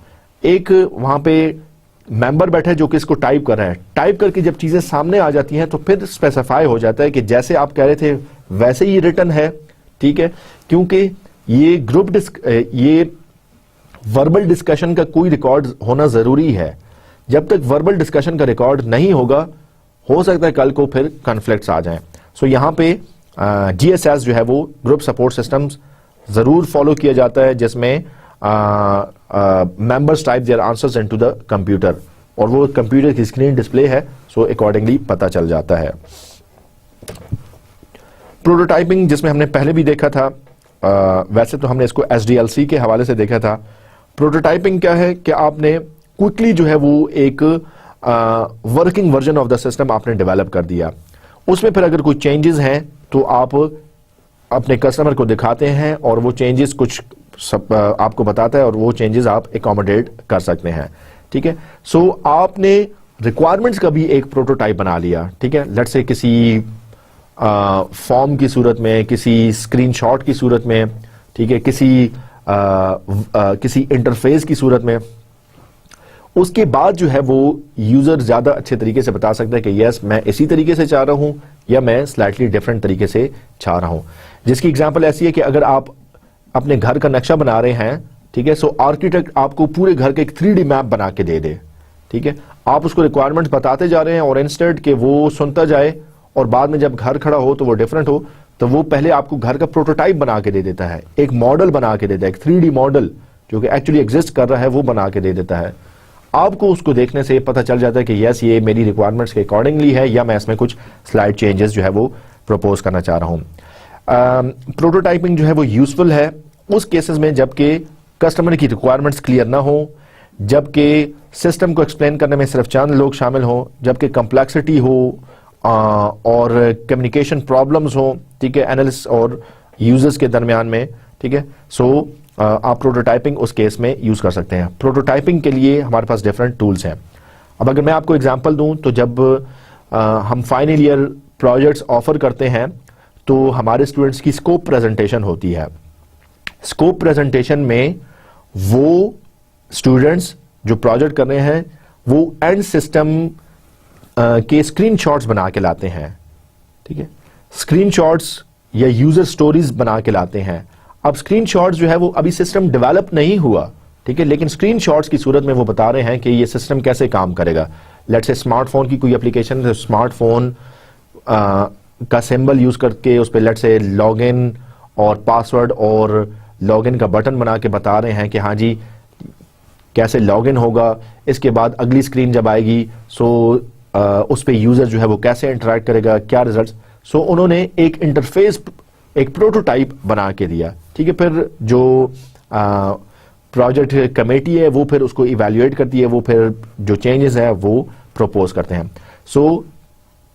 एक वहां पे मेंबर बैठे जो कि इसको टाइप कर रहे हैं, टाइप करके जब चीजें सामने आ जाती हैं तो फिर स्पेसिफाई हो जाता है कि जैसे आप कह रहे थे वैसे ही रिटर्न है, ठीक है। क्योंकि ये वर्बल डिस्कशन का कोई रिकॉर्ड होना जरूरी है। जब तक वर्बल डिस्कशन का रिकॉर्ड नहीं होगा, हो सकता है कल को फिर कॉन्फ्लिक्ट्स आ जाएं। सो यहां पे GSS जो है वो ग्रुप सपोर्ट सिस्टम्स जरूर फॉलो किया जाता है, जिसमें members type their answers into the computer, और वो कंप्यूटर की स्क्रीन डिस्प्ले है, सो अकॉर्डिंगली पता चल जाता है। प्रोटोटाइपिंग जिसमें हमने पहले भी देखा था, वैसे तो हमने इसको SDLC के हवाले से देखा था। प्रोटोटाइपिंग क्या है कि आपने क्विकली जो है वो एक working version of the system आपने डेवलप कर दिया, उसमें फिर अगर कोई चेंजेस हैं तो आप अपने कस्टमर को दिखाते हैं और वो चेंजेस कुछ आपको बताता है और वो चेंजेस आप एकोमोडेट कर सकते हैं, ठीक है। सो आपने रिक्वायरमेंट्स का भी एक प्रोटोटाइप बना लिया, ठीक है, लेट्स से किसी फॉर्म की सूरत में, किसी स्क्रीनशॉट की सूरत में, ठीक है, किसी इंटरफेस की सूरत में। उसके बाद जो है वो यूजर ज्यादा अच्छे तरीके से बता सकता है कि यस मैं इसी तरीके से चाह रहा हूं या मैं स्लाइटली डिफरेंट तरीके से चाह रहा हूं। जिसकी एग्जांपल ऐसी है कि अगर आप अपने घर का नक्शा बना रहे हैं, ठीक है, सो आर्किटेक्ट आपको पूरे घर का एक 3D मैप बना के दे दे, ठीक है, आप उसको रिक्वायरमेंट्स बताते जा रहे हैं और इंस्टेड के वो सुनता जाए और बाद में जब घर खड़ा हो तो वो डिफरेंट हो, तो वो पहले आपको घर का प्रोटोटाइप बना के दे देता है, एक मॉडल बना के देता है, एक 3D मॉडल जो कि एक्चुअली एग्जिस्ट कर रहा है वो बना के दे देता है। आपको उसको देखने से पता चल जाता है कि यस ये मेरी रिक्वायरमेंट्स के अकॉर्डिंगली है, या मैं इसमें कुछ स्लाइड चेंजेस जो है वो प्रपोज करना चाह रहा हूं। प्रोटोटाइपिंग जो है वो यूजफुल है उस केसेस में जबकि कस्टमर की रिक्वायरमेंट्स क्लियर ना हो, जबकि सिस्टम को एक्सप्लेन करने में सिर्फ चंद लोग शामिल हो, जबकि कम्प्लेक्सिटी हो और कम्युनिकेशन प्रॉब्लम्स हो, ठीक है, एनालिस्ट और यूजर्स के दरमियान में, ठीक है। सो आप प्रोटोटाइपिंग उस केस में यूज कर सकते हैं। प्रोटोटाइपिंग के लिए हमारे पास डिफरेंट टूल्स हैं। अब अगर मैं आपको एग्जांपल दूं तो जब हम फाइनल ईयर प्रोजेक्ट्स ऑफर करते हैं तो हमारे स्टूडेंट्स की स्कोप प्रेजेंटेशन होती है। स्कोप प्रेजेंटेशन में वो स्टूडेंट्स जो प्रोजेक्ट कर रहे हैं वो एंड सिस्टम के स्क्रीनशॉट्स बना के लाते हैं, ठीक है, स्क्रीनशॉट्स या यूजर स्टोरीज बना के लाते हैं। अब स्क्रीनशॉट्स जो है वो अभी सिस्टम डेवलप नहीं हुआ, ठीक है, लेकिन स्क्रीनशॉट्स की सूरत में वो बता रहे हैं कि ये सिस्टम कैसे काम करेगा। लेट्स से स्मार्टफोन की कोई एप्लीकेशन है, स्मार्टफोन का सिंबल यूज करके उस पर लेट्स से लॉगिन और पासवर्ड और लॉगिन का बटन बना के बता रहे हैं कि हाँ जी कैसे लॉगिन होगा, इसके बाद अगली स्क्रीन जब आएगी सो उस पर यूजर जो है वो कैसे इंटरेक्ट करेगा, क्या रिजल्ट्स। सो उन्होंने एक इंटरफेस, एक प्रोटोटाइप बना के दिया, ठीक है। फिर जो प्रोजेक्ट कमेटी है वो फिर उसको इवैल्यूएट करती है, वो फिर जो चेंजेस है वो प्रपोज करते हैं। सो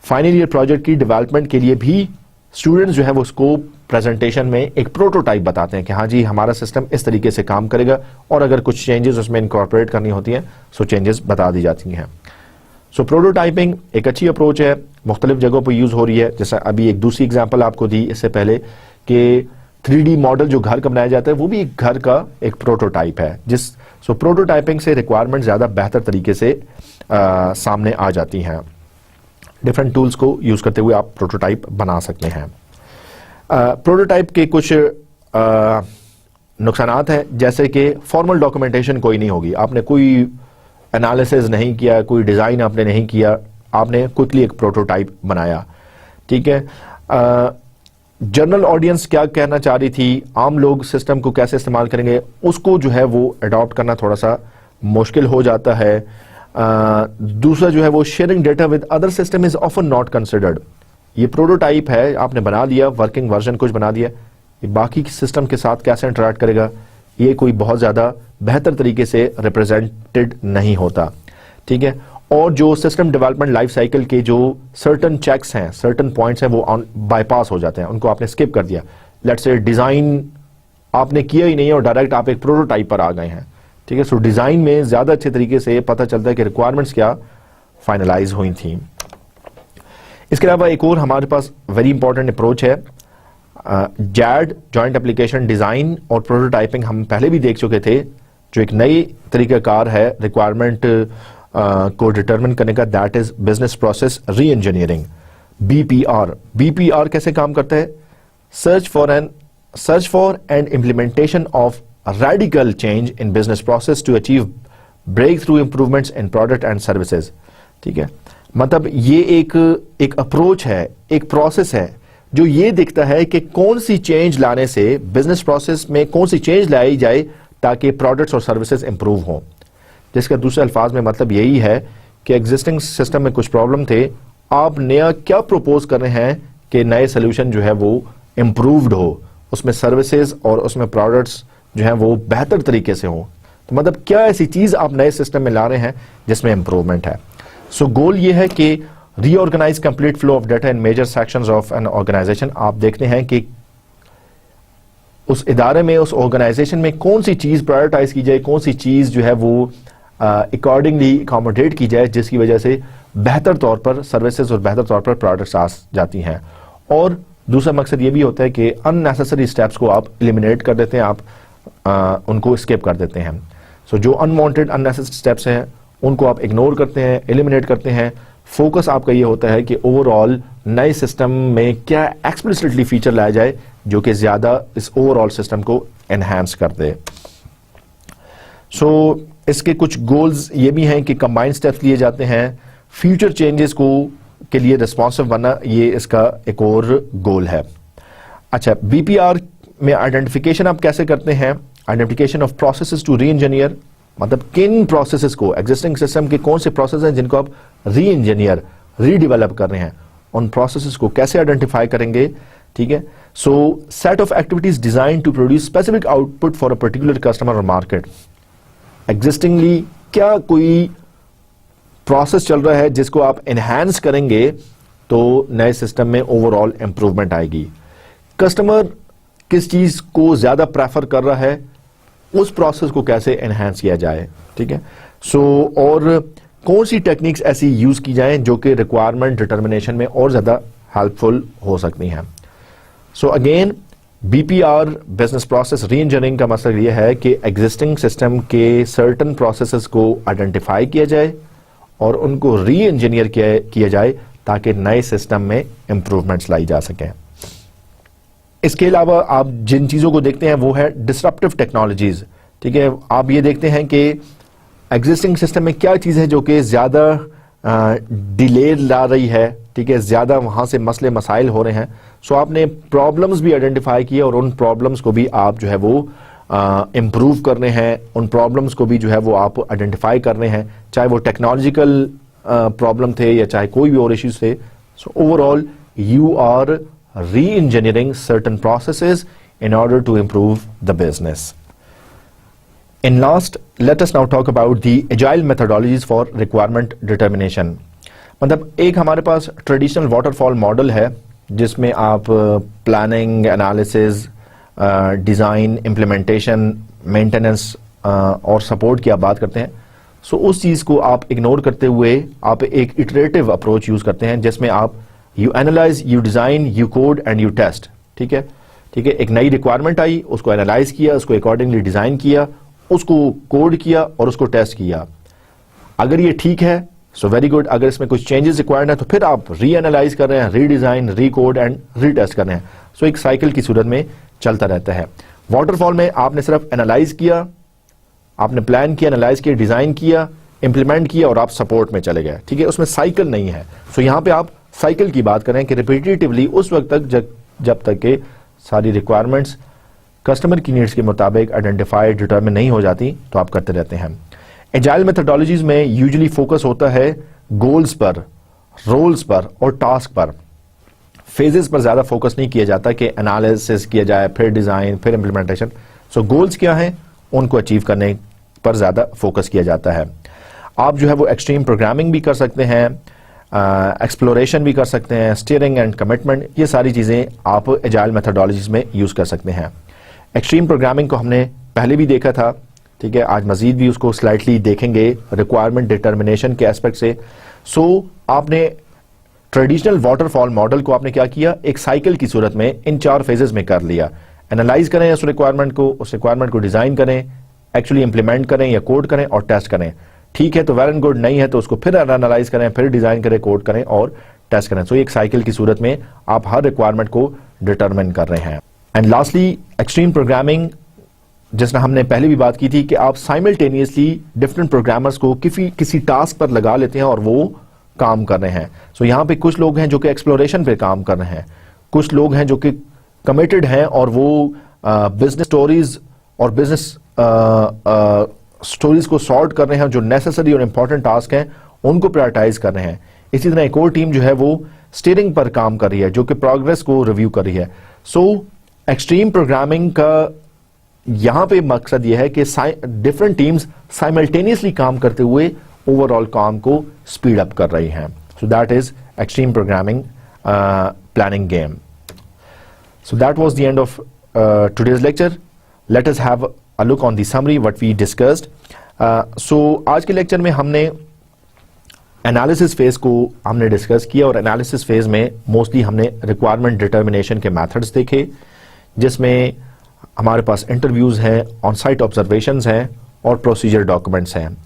फाइनल ईयर प्रोजेक्ट की डेवलपमेंट के लिए भी स्टूडेंट्स जो है वो स्कोप प्रेजेंटेशन में एक प्रोटोटाइप बताते हैं कि हाँ जी हमारा सिस्टम इस तरीके से काम करेगा, और अगर कुछ चेंजेस उसमें इनकॉर्पोरेट करनी होती हैं सो चेंजेस बता दी जाती हैं। सो प्रोटोटाइपिंग एक अच्छी अप्रोच है, मुख्तलिफ जगहों पर यूज हो रही है। जैसा अभी एक दूसरी एग्जांपल आपको दी इससे पहले कि 3D मॉडल जो घर का बनाया जाता है वो भी एक घर का एक प्रोटोटाइप है। सो प्रोटोटाइपिंग से रिक्वायरमेंट ज्यादा बेहतर तरीके से सामने आ जाती हैं। डिफरेंट टूल्स को यूज करते हुए आप प्रोटोटाइप बना सकते हैं। प्रोटोटाइप के कुछ नुकसानात हैं, जैसे कि फॉर्मल डॉक्यूमेंटेशन कोई नहीं होगी, आपने कोई एनालिसिस नहीं किया, कोई डिजाइन आपने नहीं किया, आपने क्विकली एक प्रोटोटाइप बनाया, ठीक है। जनरल ऑडियंस क्या कहना चाह रही थी, आम लोग सिस्टम को कैसे इस्तेमाल करेंगे, उसको जो है वो अडॉप्ट करना थोड़ा सा मुश्किल हो जाता है। दूसरा जो है वो sharing data with other system is often not considered. ये प्रोटोटाइप है, आपने बना दिया, वर्किंग वर्जन कुछ बना दिया, ये बाकी सिस्टम के साथ कैसे इंटरेक्ट करेगा, ये कोई बहुत ज्यादा बेहतर तरीके से रिप्रेजेंटेड नहीं होता, ठीक है। और जो सिस्टम डेवलपमेंट लाइफ साइकिल के जो सर्टन चेक्स हैं, सर्टन पॉइंट्स हैं, वो बाईपास हो जाते हैं, उनको आपने स्किप कर दिया। लेट्स से डिजाइन आपने किया ही नहीं और डायरेक्ट आप एक प्रोटोटाइप पर आ गए हैं, ठीक है। सो डिजाइन में ज्यादा अच्छे तरीके से पता चलता है कि रिक्वायरमेंट्स क्या फाइनलाइज हुई थी। इसके अलावा एक और हमारे पास वेरी इंपॉर्टेंट अप्रोच है, जैड जॉइंट एप्लीकेशन डिजाइन और प्रोटोटाइपिंग हम पहले भी देख चुके थे, जो एक नई तरीकाकार है रिक्वायरमेंट को डिटरमिन करने का, दैट इज बिजनेस प्रोसेस री इंजीनियरिंग, बीपीआर। बीपीआर कैसे काम करता है, search for and implementation of radical change in business process to achieve breakthrough improvements in product and services, ठीक है। मतलब ये एक अप्रोच है, एक प्रोसेस है जो ये दिखता है कि कौन सी चेंज लाने से बिजनेस प्रोसेस में कौन सी चेंज लाई जाए ताकि प्रोडक्ट्स और सर्विसेज इंप्रूव हों। जिसका दूसरे अल्फाज में मतलब यही है कि एग्जिस्टिंग सिस्टम में कुछ प्रॉब्लम थे, आप नया क्या प्रपोज कर रहे हैं कि नए सोल्यूशन जो है वो इंप्रूव्ड हो, उसमें सर्विसेज और उसमें प्रोडक्ट्स जो है वो बेहतर तरीके से हो। तो मतलब क्या ऐसी चीज आप नए सिस्टम में ला रहे हैं जिसमें इंप्रूवमेंट है। सो गोल ये है कि reorganise complete flow of data in major sections of an organisation. आप देखते हैं कि उस इदारे में, उस ऑर्गेनाइजेशन में कौन सी चीज प्रायोरिटाइज की जाए, कौन सी चीज जो है वो अकॉर्डिंगली अकोमोडेट की जाए, जिसकी वजह से बेहतर तौर पर सर्विसेज और बेहतर तौर पर प्रोडक्ट्स आ जाती हैं। और दूसरा मकसद ये भी होता है कि अननेसेसरी स्टेप्स को आप एलिमिनेट कर देते हैं, आप उनको स्किप कर देते हैं। सो जो अनवांटेड अननेसेसरी स्टेप्स हैं उनको आप इग्नोर करते हैं, एलिमिनेट करते हैं। फोकस आपका ये होता है कि ओवरऑल नए सिस्टम में क्या एक्सप्लिसिटली फीचर लाया जाए जो कि ज्यादा इस ओवरऑल सिस्टम को एनहांस कर दे। सो इसके कुछ गोल्स ये भी हैं कि कंबाइंड स्टेप्स लिए जाते हैं, फ्यूचर चेंजेस को के लिए रिस्पॉन्सिव बनना, ये इसका एक और गोल है। अच्छा, बीपीआर में आइडेंटिफिकेशन आप कैसे करते हैं, identification of processes to reengineer मतलब किन प्रोसेसेस को, एग्जिस्टिंग सिस्टम के कौन से प्रोसेस हैं जिनको आप री इंजीनियर, रीडेवलप कर रहे हैं, उन प्रोसेसेस को कैसे आइडेंटिफाई करेंगे, ठीक है। So set of activities design to produce specific output for a particular customer और मार्केट। एग्जिस्टिंगली क्या कोई प्रोसेस चल रहा है जिसको आप एनहांस करेंगे तो नए सिस्टम में ओवरऑल इंप्रूवमेंट आएगी। कस्टमर किस चीज को ज्यादा प्रेफर कर रहा है, उस प्रोसेस को कैसे एनहांस किया जाए, ठीक है। सो और कौन सी टेक्निक्स ऐसी यूज की जाएं जो कि रिक्वायरमेंट डिटर्मिनेशन में और ज्यादा हेल्पफुल हो सकती हैं। So again BPR, business process री इंजीनियरिंग का मतलब यह है कि एग्जिस्टिंग सिस्टम के सर्टन प्रोसेसेस को आइडेंटिफाई किया जाए और उनको री इंजीनियर किया जाए ताकि नए सिस्टम में इंप्रूवमेंट्स लाई जा सकें। इसके अलावा आप जिन चीजों को देखते हैं वो है डिसरप्टिव टेक्नोलॉजीज, ठीक है। आप ये देखते हैं कि एग्जिस्टिंग सिस्टम में क्या चीज है जो कि ज्यादा डिले ला रही है, ठीक है, ज्यादा वहां से मसले मसाइल हो रहे हैं। सो आपने प्रॉब्लम्स भी आइडेंटिफाई किए और उन प्रॉब्लम्स को भी आप जो है वो इम्प्रूव करने हैं, उन प्रॉब्लम्स को भी जो है वो आप आइडेंटिफाई करने हैं, चाहे वो टेक्नोलॉजिकल प्रॉब्लम थे या चाहे कोई भी और इश्यूज थे। So overall you are re-engineering certain processes in order to improve the business. In last, let us now talk about the agile methodologies for requirement determination. मतलब एक हमारे पास ट्रेडिशनल वाटरफॉल मॉडल है जिसमें आप planning, analysis, design, implementation, maintenance और support की आप बात करते हैं। सो उस चीज को आप इग्नोर करते हुए आप एक इटरेटिव अप्रोच यूज करते हैं जिसमें आप you analyse, you design, you code and you test, ठीक है, ठीक है। एक नई रिक्वायरमेंट आई, उसको एनालाइज किया, उसको अकॉर्डिंगली डिजाइन किया, उसको कोड किया और उसको टेस्ट किया। अगर ये ठीक है सो वेरी गुड, अगर इसमें कुछ चेंजेस रिक्वायर्ड है तो फिर आप री एनालाइज कर रहे हैं, रीडिजाइन, रीकोड एंड रीटेस्ट कर रहे हैं। सो एक साइकिल की सूरत में चलता रहता है। वाटरफॉल में आपने सिर्फ एनालाइज किया, आपने प्लान किया, एनालाइज किया, डिजाइन किया, इंप्लीमेंट किया और आप सपोर्ट में चले गए, ठीक है, उसमें साइकिल नहीं है। सो यहां पे आप साइकिल की बात करें कि रिपीटेटिवली उस वक्त तक जब तक के सारी रिक्वायरमेंट्स कस्टमर की नीड्स के मुताबिक आइडेंटिफाइड, डिटरमिन नहीं हो जाती तो आप करते रहते हैं। एजाइल मेथोडोलॉजीज में यूजुअली फोकस होता है गोल्स पर, रोल्स पर और टास्क पर। फेजेस पर ज्यादा फोकस नहीं किया जाता कि एनालिसिस किया जाए, फिर डिजाइन, फिर इंप्लीमेंटेशन। सो गोल्स क्या हैं उनको अचीव करने पर ज्यादा फोकस किया जाता है। आप जो है वो एक्सट्रीम प्रोग्रामिंग भी कर सकते हैं, एक्सप्लोरेशन भी कर सकते हैं, स्टीयरिंग एंड कमिटमेंट, ये सारी चीजें आप एजाइल मेथोडोलॉजीज में यूज कर सकते हैं। एक्सट्रीम प्रोग्रामिंग को हमने पहले भी देखा था, ठीक है, आज मजीद भी उसको स्लाइटली देखेंगे रिक्वायरमेंट डिटर्मिनेशन के एस्पेक्ट से। सो आपने ट्रेडिशनल वाटरफॉल मॉडल को आपने क्या किया, एक साइकिल की सूरत में इन 4 फेजेस में कर लिया। एनालाइज करें उस रिक्वायरमेंट को डिजाइन करें, एक्चुअली इंप्लीमेंट करें या कोड करें और टेस्ट करें। ठीक है तो वेल एंड गुड, नहीं है तो उसको फिर एनालाइज करें, फिर डिजाइन करें, कोड करें और टेस्ट करें। सो एक साइकिल की सूरत में आप हर रिक्वायरमेंट को डिटरमिन कर रहे हैं। एंड लास्टली एक्सट्रीम प्रोग्रामिंग, जिसमें हमने पहले भी बात की थी कि आप साइमल्टेनियसली डिफरेंट प्रोग्रामर्स को किसी टास्क पर लगा लेते हैं और वो काम कर रहे हैं। सो यहाँ पे कुछ लोग हैं जो कि एक्सप्लोरेशन पे काम कर रहे हैं, कुछ लोग हैं जो कि कमिटेड हैं और वो बिजनेस स्टोरीज और बिजनेस स्टोरीज को सॉर्ट कर रहे हैं, जो नेसेसरी और इंपॉर्टेंट टास्क हैं उनको प्रायोरिटाइज कर रहे हैं। इसी तरह एक और टीम जो है वो स्टीयरिंग पर काम कर रही है, जो कि प्रोग्रेस को रिव्यू कर रही है। सो एक्सट्रीम प्रोग्रामिंग का यहां पे मकसद यह है कि डिफरेंट टीम्स साइमल्टेनियसली काम करते हुए ओवरऑल काम को स्पीड अप कर रही हैं। So that is extreme programming planning game. So that was the end of today's lecture. Let us have a look on the summary what we discussed. So आज के लेक्चर में हमने analysis phase को हमने discuss किया और analysis phase में mostly हमने रिक्वायरमेंट डिटर्मिनेशन के मेथड्स देखे, जिसमें हमारे पास इंटरव्यूज हैं, ऑन साइट ऑब्जर्वेशंस हैं और प्रोसीजर डॉक्यूमेंट्स हैं।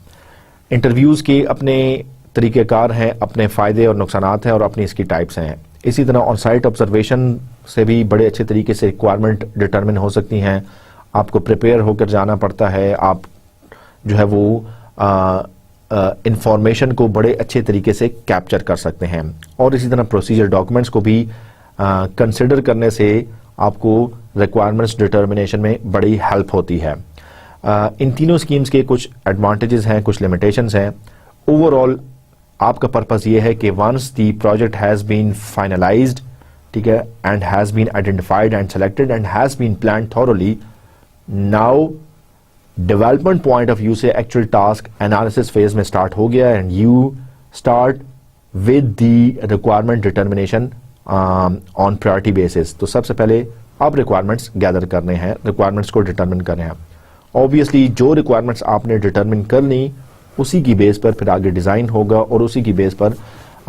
इंटरव्यूज के अपने तरीक़ेकार हैं, अपने फ़ायदे और नुकसानात हैं और अपनी इसकी टाइप्स हैं। इसी तरह ऑन साइट ऑब्जर्वेशन से भी बड़े अच्छे तरीके से रिक्वायरमेंट डिटरमिन हो सकती हैं। आपको प्रिपेयर होकर जाना पड़ता है, आप जो है वो इंफॉर्मेशन को बड़े अच्छे तरीके से कैप्चर कर सकते हैं। और इसी तरह प्रोसीजर डॉक्यूमेंट्स को भी कंसिडर करने से आपको रिक्वायरमेंट्स डिटर्मिनेशन में बड़ी हेल्प होती है। इन तीनों स्कीम्स के कुछ एडवांटेजेस हैं, कुछ लिमिटेशंस हैं। ओवरऑल आपका पर्पस ये है कि once the project has been finalised, ठीक है, and has been identified and selected and has been plan thoroughly, now development point of view से एक्चुअल टास्क एनालिसिस फेज में स्टार्ट हो गया and you start with the requirement determination on priority basis. तो सबसे पहले आप requirements gather करने हैं, रिक्वायरमेंट्स को डिटर्मिन करने हैं। ऑब्वियसली जो रिक्वायरमेंट्स आपने डिटर्मिन कर ली उसी की बेस पर फिर आगे डिज़ाइन होगा और उसी की बेस पर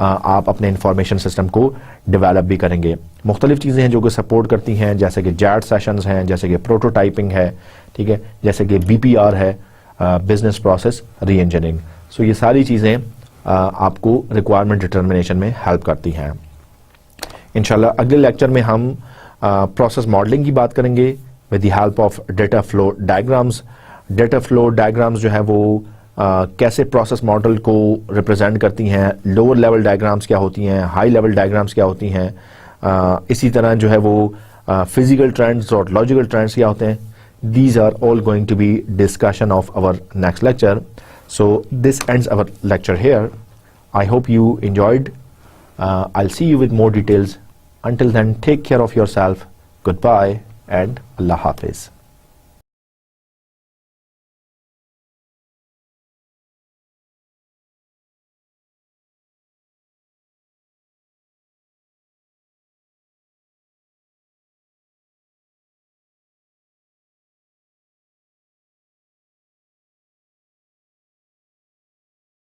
आप अपने इंफॉर्मेशन सिस्टम को डेवलप भी करेंगे। मुख्तलिफ चीज़ें हैं जो कि सपोर्ट करती हैं, जैसे कि जैट सेशंस हैं, जैसे कि प्रोटोटाइपिंग है, ठीक है, जैसे कि BPR है, बिजनेस प्रोसेस री इंजीनियरिंग। सो ये सारी चीज़ें आपको रिक्वायरमेंट डिटर्मिनेशन में हेल्प करती हैं। इंशाल्लाह अगले लेक्चर में हम प्रोसेस मॉडलिंग की बात करेंगे with the help of data flow diagrams. Data flow diagrams जो है वो कैसे प्रोसेस मॉडल को रिप्रेजेंट करती हैं, लोअर लेवल डायग्राम्स क्या होती हैं, हाई लेवल डायग्राम्स क्या होती हैं, इसी तरह जो है वो फिजिकल ट्रेंड्स और लॉजिकल ट्रेंड्स क्या होते हैं। These are all going to be discussion of our next lecture. So this ends our lecture here. I hope you enjoyed. I'll see you with more details. Until then, take care of yourself. Goodbye and Allah Hafiz.